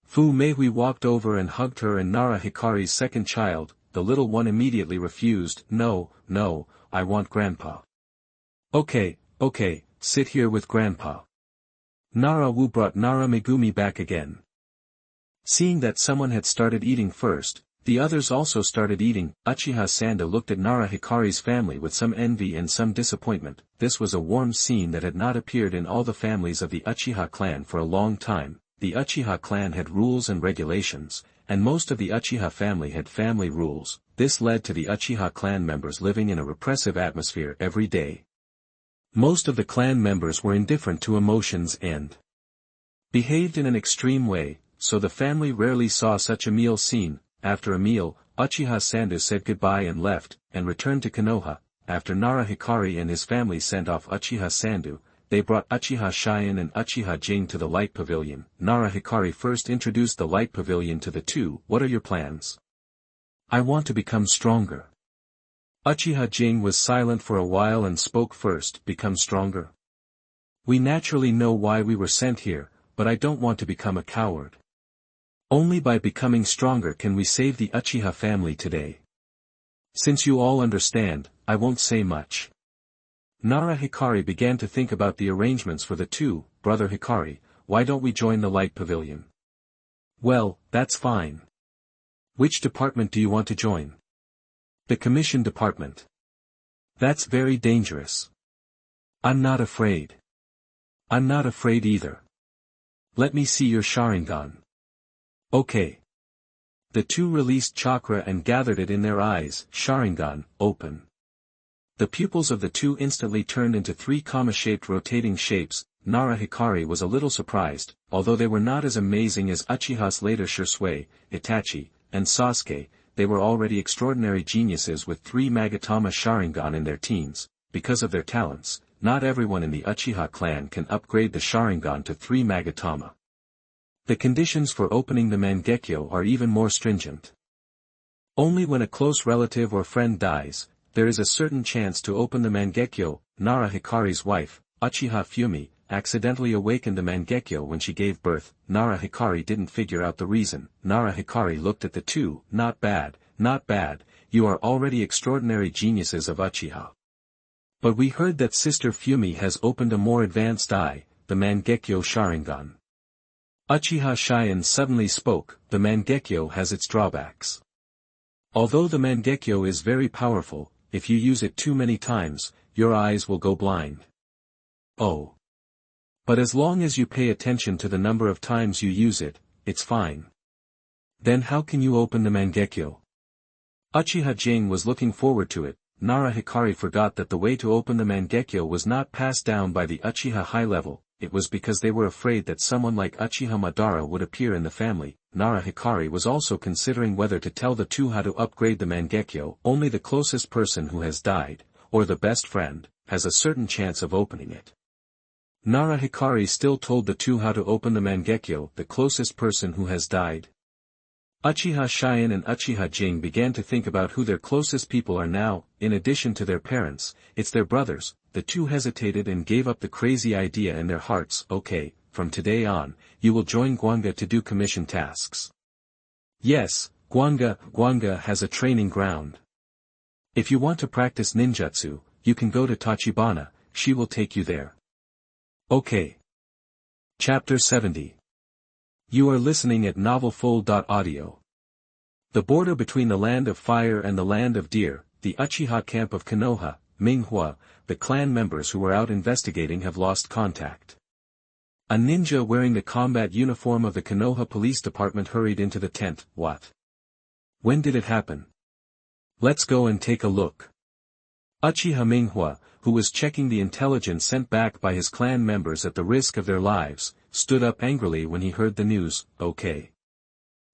Fu Meihui walked over and hugged her and Nara Hikari's second child. The little one immediately refused. No, I want Grandpa. Okay, sit here with Grandpa. Nara Wu brought Nara Megumi back again. Seeing that someone had started eating first, the others also started eating. Uchiha Sandu looked at Nara Hikari's family with some envy and some disappointment. This was a warm scene that had not appeared in all the families of the Uchiha clan for a long time. The Uchiha clan had rules and regulations, and most of the Uchiha family had family rules. This led to the Uchiha clan members living in a repressive atmosphere every day. Most of the clan members were indifferent to emotions and behaved in an extreme way, so the family rarely saw such a meal scene. After a meal, Uchiha Sandu said goodbye and left, and returned to Konoha. After Nara Hikari and his family sent off Uchiha Sandu, they brought Uchiha Sharingan and Uchiha Jing to the Light Pavilion. Nara Hikari first introduced the Light Pavilion to the two. What are your plans? I want to become stronger. Uchiha Jing was silent for a while and spoke first. Become stronger? We naturally know why we were sent here, but I don't want to become a coward. Only by becoming stronger can we save the Uchiha family today. Since you all understand, I won't say much. Nara Hikari began to think about the arrangements for the two. Brother Hikari, why don't we join the Light Pavilion? Well, that's fine. Which department do you want to join? The commission department. That's very dangerous. I'm not afraid. I'm not afraid either. Let me see your Sharingan. Okay. The two released chakra and gathered it in their eyes. Sharingan, open. The pupils of the two instantly turned into three comma-shaped rotating shapes. Nara Hikari was a little surprised, although they were not as amazing as Uchiha's later Shisui, Itachi, and Sasuke. They were already extraordinary geniuses with three Magatama Sharingan in their teens. Because of their talents, not everyone in the Uchiha clan can upgrade the Sharingan to three Magatama. The conditions for opening the Mangekyō are even more stringent. Only when a close relative or friend dies, there is a certain chance to open the Mangekyō. Nara Hikari's wife, Uchiha Fumi, accidentally awakened the Mangekyō when she gave birth. Nara Hikari didn't figure out the reason. Nara Hikari looked at the two. Not bad, not bad, you are already extraordinary geniuses of Uchiha. But we heard that Sister Fumi has opened a more advanced eye, the Mangekyō Sharingan. Uchiha Sharingan suddenly spoke. The Mangekyō has its drawbacks. Although the Mangekyō is very powerful, if you use it too many times, your eyes will go blind. Oh. But as long as you pay attention to the number of times you use it, it's fine. Then how can you open the Mangekyō? Uchiha Jing was looking forward to it. Nara Hikari forgot that the way to open the Mangekyō was not passed down by the Uchiha high level. It was because they were afraid that someone like Uchiha Madara would appear in the family. Nara Hikari was also considering whether to tell the two how to upgrade the Mangekyō. Only the closest person who has died, or the best friend, has a certain chance of opening it. Nara Hikari still told the two how to open the Mangekyō, the closest person who has died. Uchiha Sharingan and Uchiha Jing began to think about who their closest people are now. In addition to their parents, it's their brothers. The two hesitated and gave up the crazy idea in their hearts. Okay, from today on, you will join Gwanga to do commission tasks. Yes, Gwanga has a training ground. If you want to practice ninjutsu, you can go to Tachibana, she will take you there. Okay. Chapter 70. You are listening at novelfull.audio. The border between the land of fire and the land of deer, the Uchiha camp of Konoha, Minghua, the clan members who were out investigating have lost contact. A ninja wearing the combat uniform of the Konoha police department hurried into the tent. What? When did it happen? Let's go and take a look. Uchiha Minghua, who was checking the intelligence sent back by his clan members at the risk of their lives, stood up angrily when he heard the news. Okay.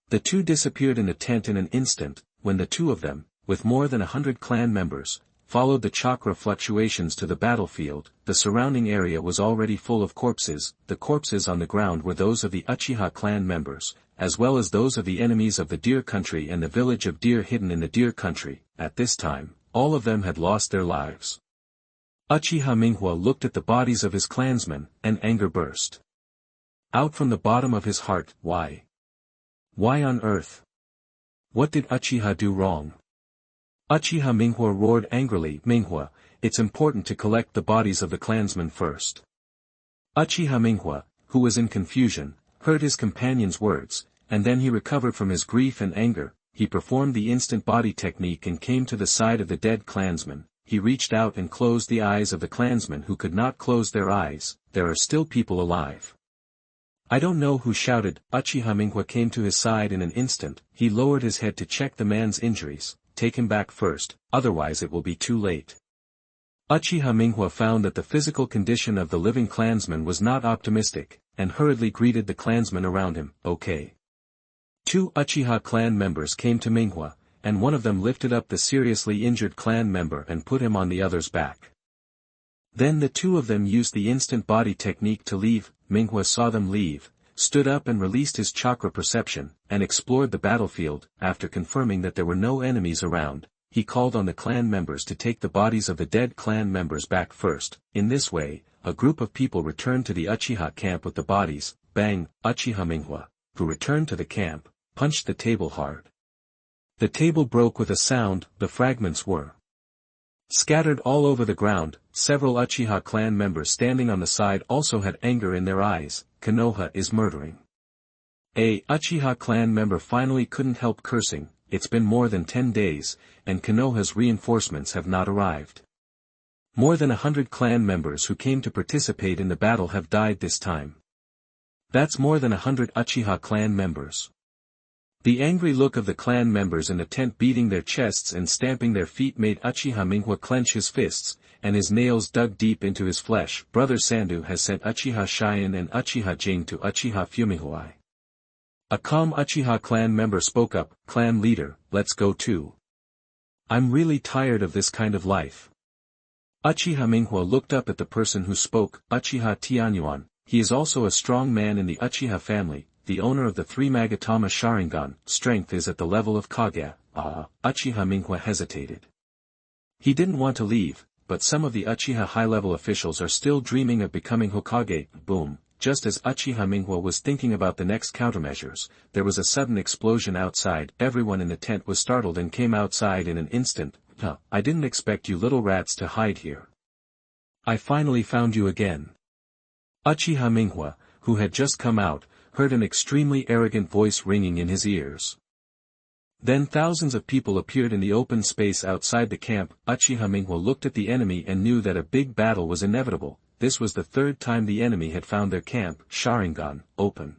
The two disappeared in the tent in an instant. When the two of them, with more than 100 clan members, followed the chakra fluctuations to the battlefield, the surrounding area was already full of corpses. The corpses on the ground were those of the Uchiha clan members, as well as those of the enemies of the Deer Country and the village of Deer hidden in the Deer Country. At this time, all of them had lost their lives. Uchiha Minghua looked at the bodies of his clansmen, and anger burst out from the bottom of his heart. Why? Why on earth? What did Uchiha do wrong? Uchiha Minghua roared angrily. Minghua, it's important to collect the bodies of the clansmen first. Uchiha Minghua, who was in confusion, heard his companion's words, and then he recovered from his grief and anger. He performed the instant body technique and came to the side of the dead clansman. He reached out and closed the eyes of the clansmen who could not close their eyes. There are still people alive. I don't know who shouted. Uchiha Minghua came to his side in an instant. He lowered his head to check the man's injuries. Take him back first, otherwise it will be too late. Uchiha Minghua found that the physical condition of the living clansman was not optimistic, and hurriedly greeted the clansmen around him. Okay. 2 Uchiha clan members came to Minghua, and one of them lifted up the seriously injured clan member and put him on the other's back. Then the 2 of them used the instant body technique to leave. Minghua saw them leave, stood up and released his chakra perception, and explored the battlefield. After confirming that there were no enemies around, he called on the clan members to take the bodies of the dead clan members back first. In this way, a group of people returned to the Uchiha camp with the bodies. Bang! Uchiha Minghua, who returned to the camp, punched the table hard. The table broke with a sound. The fragments were scattered all over the ground. Several Uchiha clan members standing on the side also had anger in their eyes. Konoha is murdering. A Uchiha clan member finally couldn't help cursing. It's been more than 10 days, and Konoha's reinforcements have not arrived. More than 100 clan members who came to participate in the battle have died this time. That's more than 100 Uchiha clan members. The angry look of the clan members in the tent beating their chests and stamping their feet made Uchiha Minghua clench his fists, and his nails dug deep into his flesh. Brother Sandu has sent Uchiha Shion and Uchiha Jing to Uchiha Fumihuai. A calm Uchiha clan member spoke up. Clan leader, let's go too. I'm really tired of this kind of life. Uchiha Minghua looked up at the person who spoke. Uchiha Tianyuan, he is also a strong man in the Uchiha family, the owner of the 3 Magatama Sharingan. Strength is at the level of Kage. Uchiha Minghua hesitated. He didn't want to leave, but some of the Uchiha high-level officials are still dreaming of becoming Hokage. Boom! Just as Uchiha Minghua was thinking about the next countermeasures, there was a sudden explosion outside. Everyone in the tent was startled and came outside in an instant. I didn't expect you little rats to hide here. I finally found you again. Uchiha Minghua, who had just come out, heard an extremely arrogant voice ringing in his ears. Then thousands of people appeared in the open space outside the camp. Uchiha Minghua looked at the enemy and knew that a big battle was inevitable. This was the 3rd time the enemy had found their camp. Sharingan, open.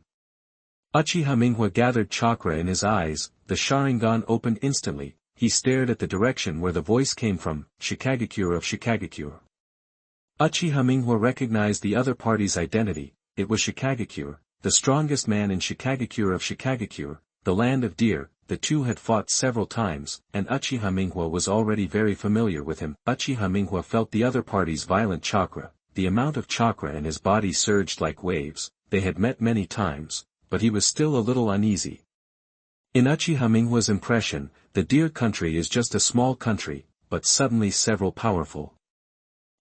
Uchiha Minghua gathered chakra in his eyes. The Sharingan opened instantly. He stared at the direction where the voice came from. Shikagekure of Shikagekure. Uchiha Minghua recognized the other party's identity. It was Shikagekure, the strongest man in Shikagekure of Shikagekure, the land of deer. The 2 had fought several times, and Uchiha Minghua was already very familiar with him. Uchiha Minghua felt the other party's violent chakra. The amount of chakra in his body surged like waves. They had met many times, but he was still a little uneasy. In Uchiha Minghua's impression, the deer country is just a small country, but suddenly several powerful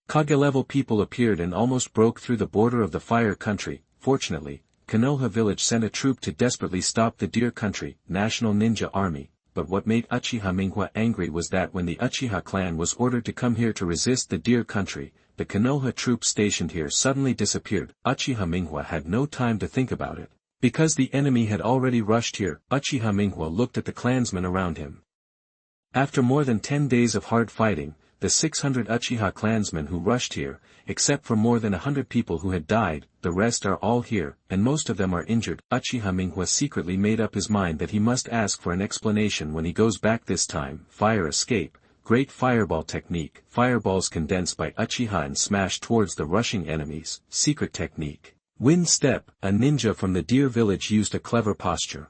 Kage-level people appeared and almost broke through the border of the fire country. Fortunately, Konoha village sent a troop to desperately stop the deer country, National Ninja Army. But what made Uchiha Minghua angry was that when the Uchiha clan was ordered to come here to resist the deer country, the Konoha troops stationed here suddenly disappeared. Uchiha Minghua had no time to think about it, because the enemy had already rushed here. Uchiha Minghua looked at the clansmen around him. After more than 10 days of hard fighting, the 600 Uchiha clansmen who rushed here, except for more than 100 people who had died, the rest are all here, and most of them are injured. Uchiha Minghua secretly made up his mind that he must ask for an explanation when he goes back this time. Fire escape, great fireball technique. Fireballs condensed by Uchiha and smash towards the rushing enemies. Secret technique. Wind step. A ninja from the deer village used a clever posture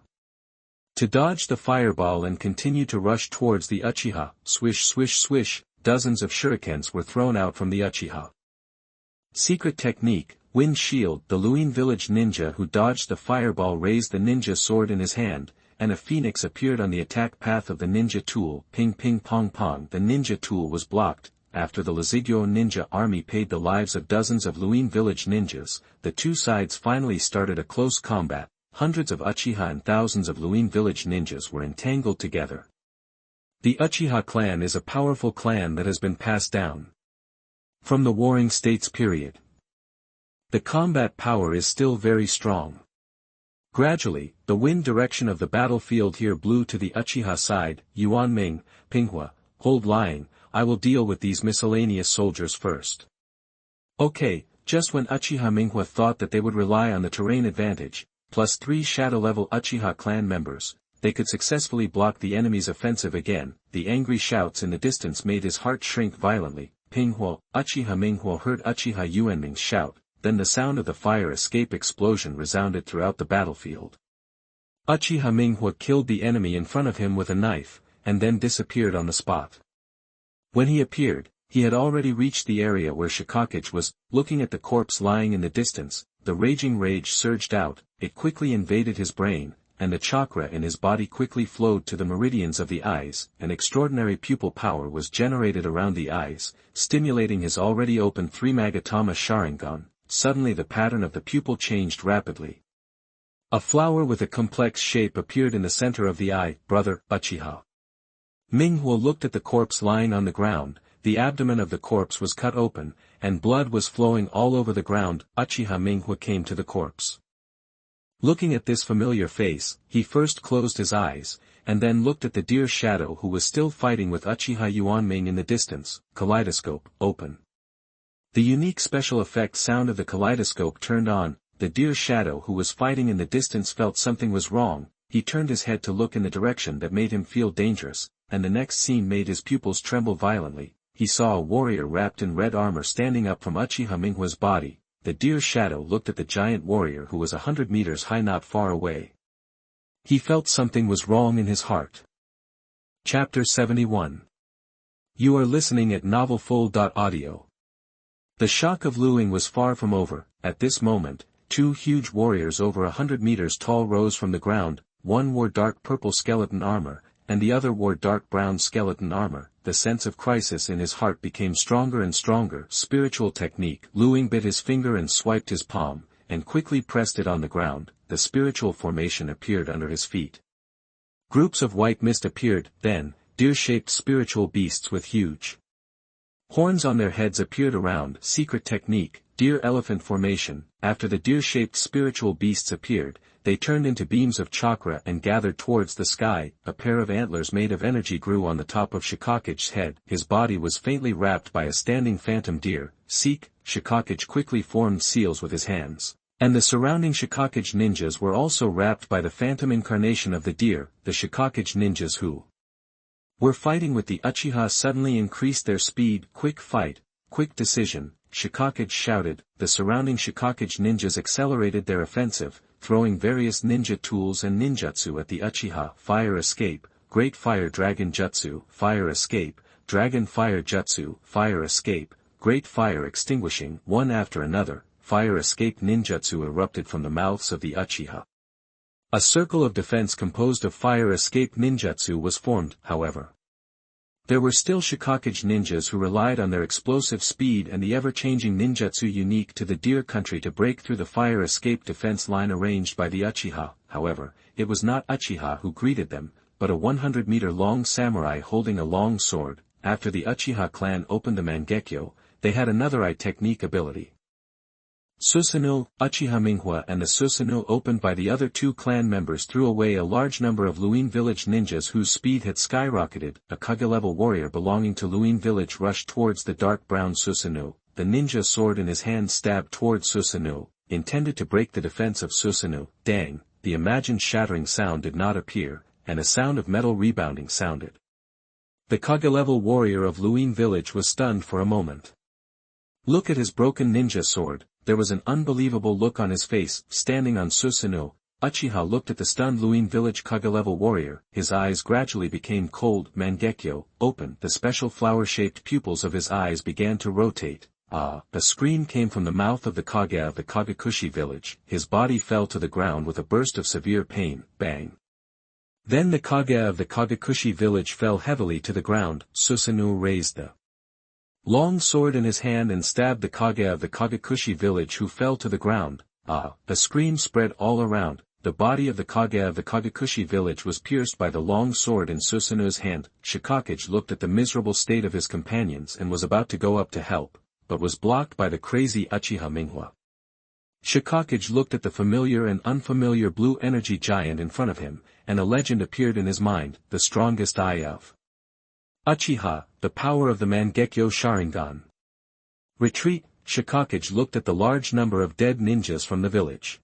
to dodge the fireball and continue to rush towards the Uchiha. Swish swish swish. Dozens of shurikens were thrown out from the Uchiha. Secret technique, wind shield. The Luin village ninja who dodged the fireball raised the ninja sword in his hand, and a phoenix appeared on the attack path of the ninja tool. Ping ping pong pong. The ninja tool was blocked. After the Lazigyo ninja army paid the lives of dozens of Luin village ninjas, the 2 sides finally started a close combat. Hundreds of Uchiha and thousands of Luin village ninjas were entangled together. The Uchiha clan is a powerful clan that has been passed down from the Warring States period. The combat power is still very strong. Gradually, the wind direction of the battlefield here blew to the Uchiha side. Yuan Ming, Pinghua, hold line, I will deal with these miscellaneous soldiers first. Okay, Just when Uchiha Minghwa thought that they would rely on the terrain advantage, plus 3 shadow-level Uchiha clan members, they could successfully block the enemy's offensive again. The angry shouts in the distance made his heart shrink violently. Pinghuo, Uchiha Minghwa heard Uchiha Yuanming's shout, then the sound of the fire escape explosion resounded throughout the battlefield. Uchiha Minghwa killed the enemy in front of him with a knife, and then disappeared on the spot. When he appeared, he had already reached the area where Shikakage was. Looking at the corpse lying in the distance, the raging rage surged out, it quickly invaded his brain, and the chakra in his body quickly flowed to the meridians of the eyes. An extraordinary pupil power was generated around the eyes, stimulating his already open 3 Magatama Sharingan. Suddenly the pattern of the pupil changed rapidly. A flower with a complex shape appeared in the center of the eye. Brother, Uchiha Minghwa looked at the corpse lying on the ground. The abdomen of the corpse was cut open, and blood was flowing all over the ground. Uchiha Minghwa came to the corpse. Looking at this familiar face, he first closed his eyes, and then looked at the deer shadow who was still fighting with Uchiha Yuanming in the distance. Kaleidoscope, open. The unique special effect sound of the kaleidoscope turned on. The deer shadow who was fighting in the distance felt something was wrong. He turned his head to look in the direction that made him feel dangerous, and the next scene made his pupils tremble violently. He saw a warrior wrapped in red armor standing up from Uchiha Minghwa's body. The deer shadow looked at the giant warrior who was 100 meters high not far away. He felt something was wrong in his heart. Chapter 71. You are listening at novelfull.audio. The shock of Luing was far from over. At this moment, 2 huge warriors over 100 meters tall rose from the ground. One wore dark purple skeleton armor, and the other wore dark brown skeleton armor. The sense of crisis in his heart became stronger and stronger. Spiritual technique. Luing bit his finger and swiped his palm, and quickly pressed it on the ground. The spiritual formation appeared under his feet. Groups of white mist appeared, then, deer-shaped spiritual beasts with huge horns on their heads appeared around. Secret technique. Deer-elephant formation. After the deer-shaped spiritual beasts appeared, they turned into beams of chakra and gathered towards the sky. A pair of antlers made of energy grew on the top of Shikakage's head. His body was faintly wrapped by a standing phantom deer. Seek. Shikakage quickly formed seals with his hands, and the surrounding Shikakage ninjas were also wrapped by the phantom incarnation of the deer. The Shikakage ninjas who were fighting with the Uchiha suddenly increased their speed. Quick fight, quick decision, Shikakage shouted. The surrounding Shikakage ninjas accelerated their offensive, throwing various ninja tools and ninjutsu at the Uchiha. Fire escape, Great Fire Dragon Jutsu, Fire escape, Dragon Fire Jutsu, Fire escape, Great Fire Extinguishing. One after another, fire escape ninjutsu erupted from the mouths of the Uchiha. A circle of defense composed of fire escape ninjutsu was formed. However, there were still Shikakage ninjas who relied on their explosive speed and the ever-changing ninjutsu unique to the deer country to break through the fire escape defense line arranged by the Uchiha. However, it was not Uchiha who greeted them, but a 100-meter-long samurai holding a long sword. After the Uchiha clan opened the Mangekyō, they had another eye technique ability. Susanoo. Uchiha Minghwa and the Susanoo opened by the other 2 clan members threw away a large number of Luin village ninjas whose speed had skyrocketed. A Kage-level warrior belonging to Luin village rushed towards the dark brown Susanoo. The ninja sword in his hand stabbed towards Susanoo, intended to break the defense of Susanoo. Dang, the imagined shattering sound did not appear, and a sound of metal rebounding sounded. The Kage-level warrior of Luin village was stunned for a moment. Look at his broken ninja sword. There was an unbelievable look on his face. Standing on Susanoo, Uchiha looked at the stunned Luin village Kage-level warrior. His eyes gradually became cold. Mangekyō, open. The special flower-shaped pupils of his eyes began to rotate. A scream came from the mouth of the Kage of the Kagekushi village. His body fell to the ground with a burst of severe pain. Bang. Then the Kage of the Kagekushi village fell heavily to the ground. Susanoo raised the long sword in his hand and stabbed the Kage of the Kagekushi village who fell to the ground. A scream spread all around. The body of the Kage of the Kagekushi village was pierced by the long sword in Susanoo's hand. Shikakage looked at the miserable state of his companions and was about to go up to help, but was blocked by the crazy Uchiha Minghwa. Shikakage looked at the familiar and unfamiliar blue energy giant in front of him, and a legend appeared in his mind, the strongest eye of Uchiha, the power of the Mangekyō Sharingan. Retreat. Shikakage looked at the large number of dead ninjas from the village.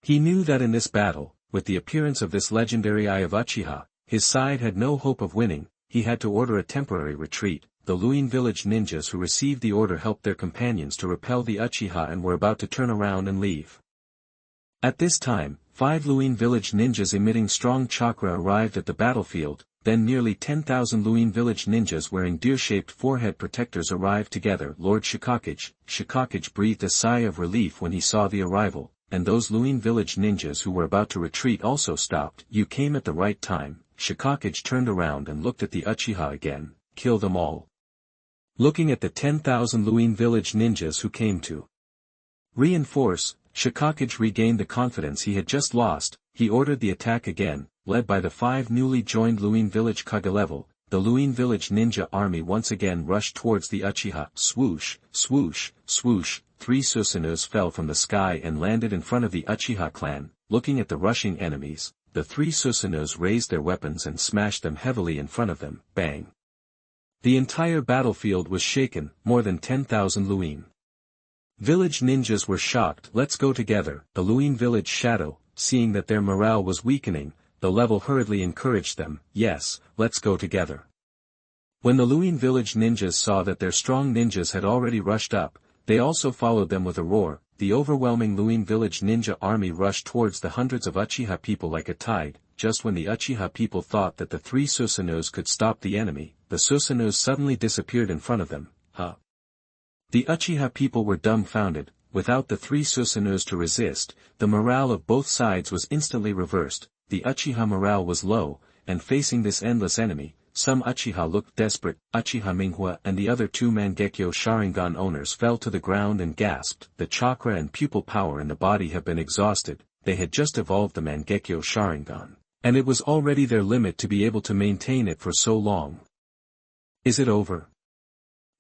He knew that in this battle, with the appearance of this legendary Eye of Uchiha, his side had no hope of winning. He had to order a temporary retreat. The Luin village ninjas who received the order helped their companions to repel the Uchiha and were about to turn around and leave. At this time, 5 Luin village ninjas emitting strong chakra arrived at the battlefield, then nearly 10,000 Luin village ninjas wearing deer-shaped forehead protectors arrived together. Lord Shikakage breathed a sigh of relief when he saw the arrival, and those Luin village ninjas who were about to retreat also stopped. You came at the right time. Shikakage turned around and looked at the Uchiha again. Kill them all. Looking at the 10,000 Luin village ninjas who came to reinforce, Shikakage regained the confidence he had just lost. He ordered the attack again, led by the 5 newly joined Luin village Kage level. The Luin village ninja army once again rushed towards the Uchiha. Swoosh, swoosh, swoosh, 3 Susanos fell from the sky and landed in front of the Uchiha clan. Looking at the rushing enemies, the 3 Susanos raised their weapons and smashed them heavily in front of them. Bang! The entire battlefield was shaken. More than 10,000 Luin village ninjas were shocked. Let's go together. The Luin village shadow, seeing that their morale was weakening, the level hurriedly encouraged them. Yes, let's go together. When the Luin village ninjas saw that their strong ninjas had already rushed up, they also followed them with a roar. The overwhelming Luin village ninja army rushed towards the hundreds of Uchiha people like a tide. Just when the Uchiha people thought that the 3 Susanos could stop the enemy, the Susanos suddenly disappeared in front of them. The Uchiha people were dumbfounded. Without the 3 Susanos to resist, the morale of both sides was instantly reversed. The Uchiha morale was low, and facing this endless enemy, some Uchiha looked desperate. Uchiha Minghua and the other 2 Mangekyō Sharingan owners fell to the ground and gasped. The chakra and pupil power in the body have been exhausted. They had just evolved the Mangekyō Sharingan, and it was already their limit to be able to maintain it for so long. Is it over?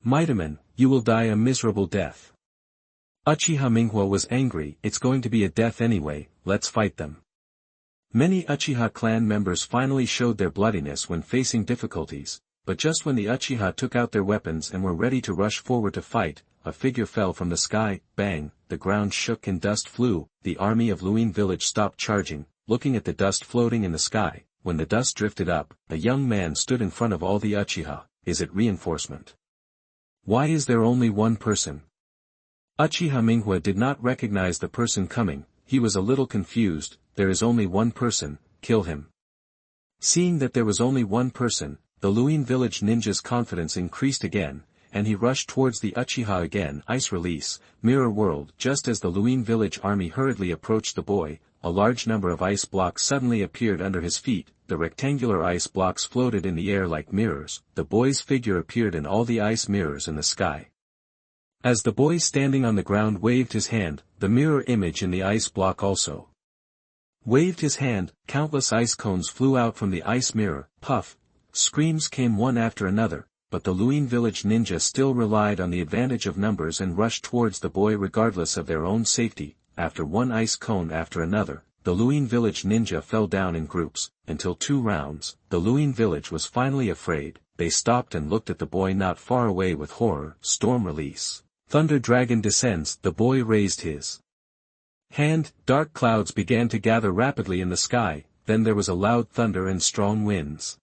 Mightyman, you will die a miserable death. Uchiha Minghua was angry. It's going to be a death anyway, let's fight them. Many Uchiha clan members finally showed their bloodiness when facing difficulties, but just when the Uchiha took out their weapons and were ready to rush forward to fight, a figure fell from the sky. Bang, the ground shook and dust flew. The army of Luin village stopped charging, looking at the dust floating in the sky. When the dust drifted up, a young man stood in front of all the Uchiha. Is it reinforcement? Why is there only one person? Uchiha Minghua did not recognize the person coming. He was a little confused. There is only one person, kill him. Seeing that there was only one person, the Luin village ninja's confidence increased again, and he rushed towards the Uchiha again. Ice release, mirror world. Just as the Luin village army hurriedly approached the boy, a large number of ice blocks suddenly appeared under his feet. The rectangular ice blocks floated in the air like mirrors. The boy's figure appeared in all the ice mirrors in the sky. As the boy standing on the ground waved his hand, the mirror image in the ice block also waved his hand. Countless ice cones flew out from the ice mirror. Puff! Screams came one after another, but the Luin village ninja still relied on the advantage of numbers and rushed towards the boy regardless of their own safety. After one ice cone after another, the Luin village ninja fell down in groups. Until 2 rounds, the Luin village was finally afraid. They stopped and looked at the boy not far away with horror. Storm release. Thunder dragon descends. The boy raised his hand. Dark clouds began to gather rapidly in the sky. Then there was a loud thunder and strong winds.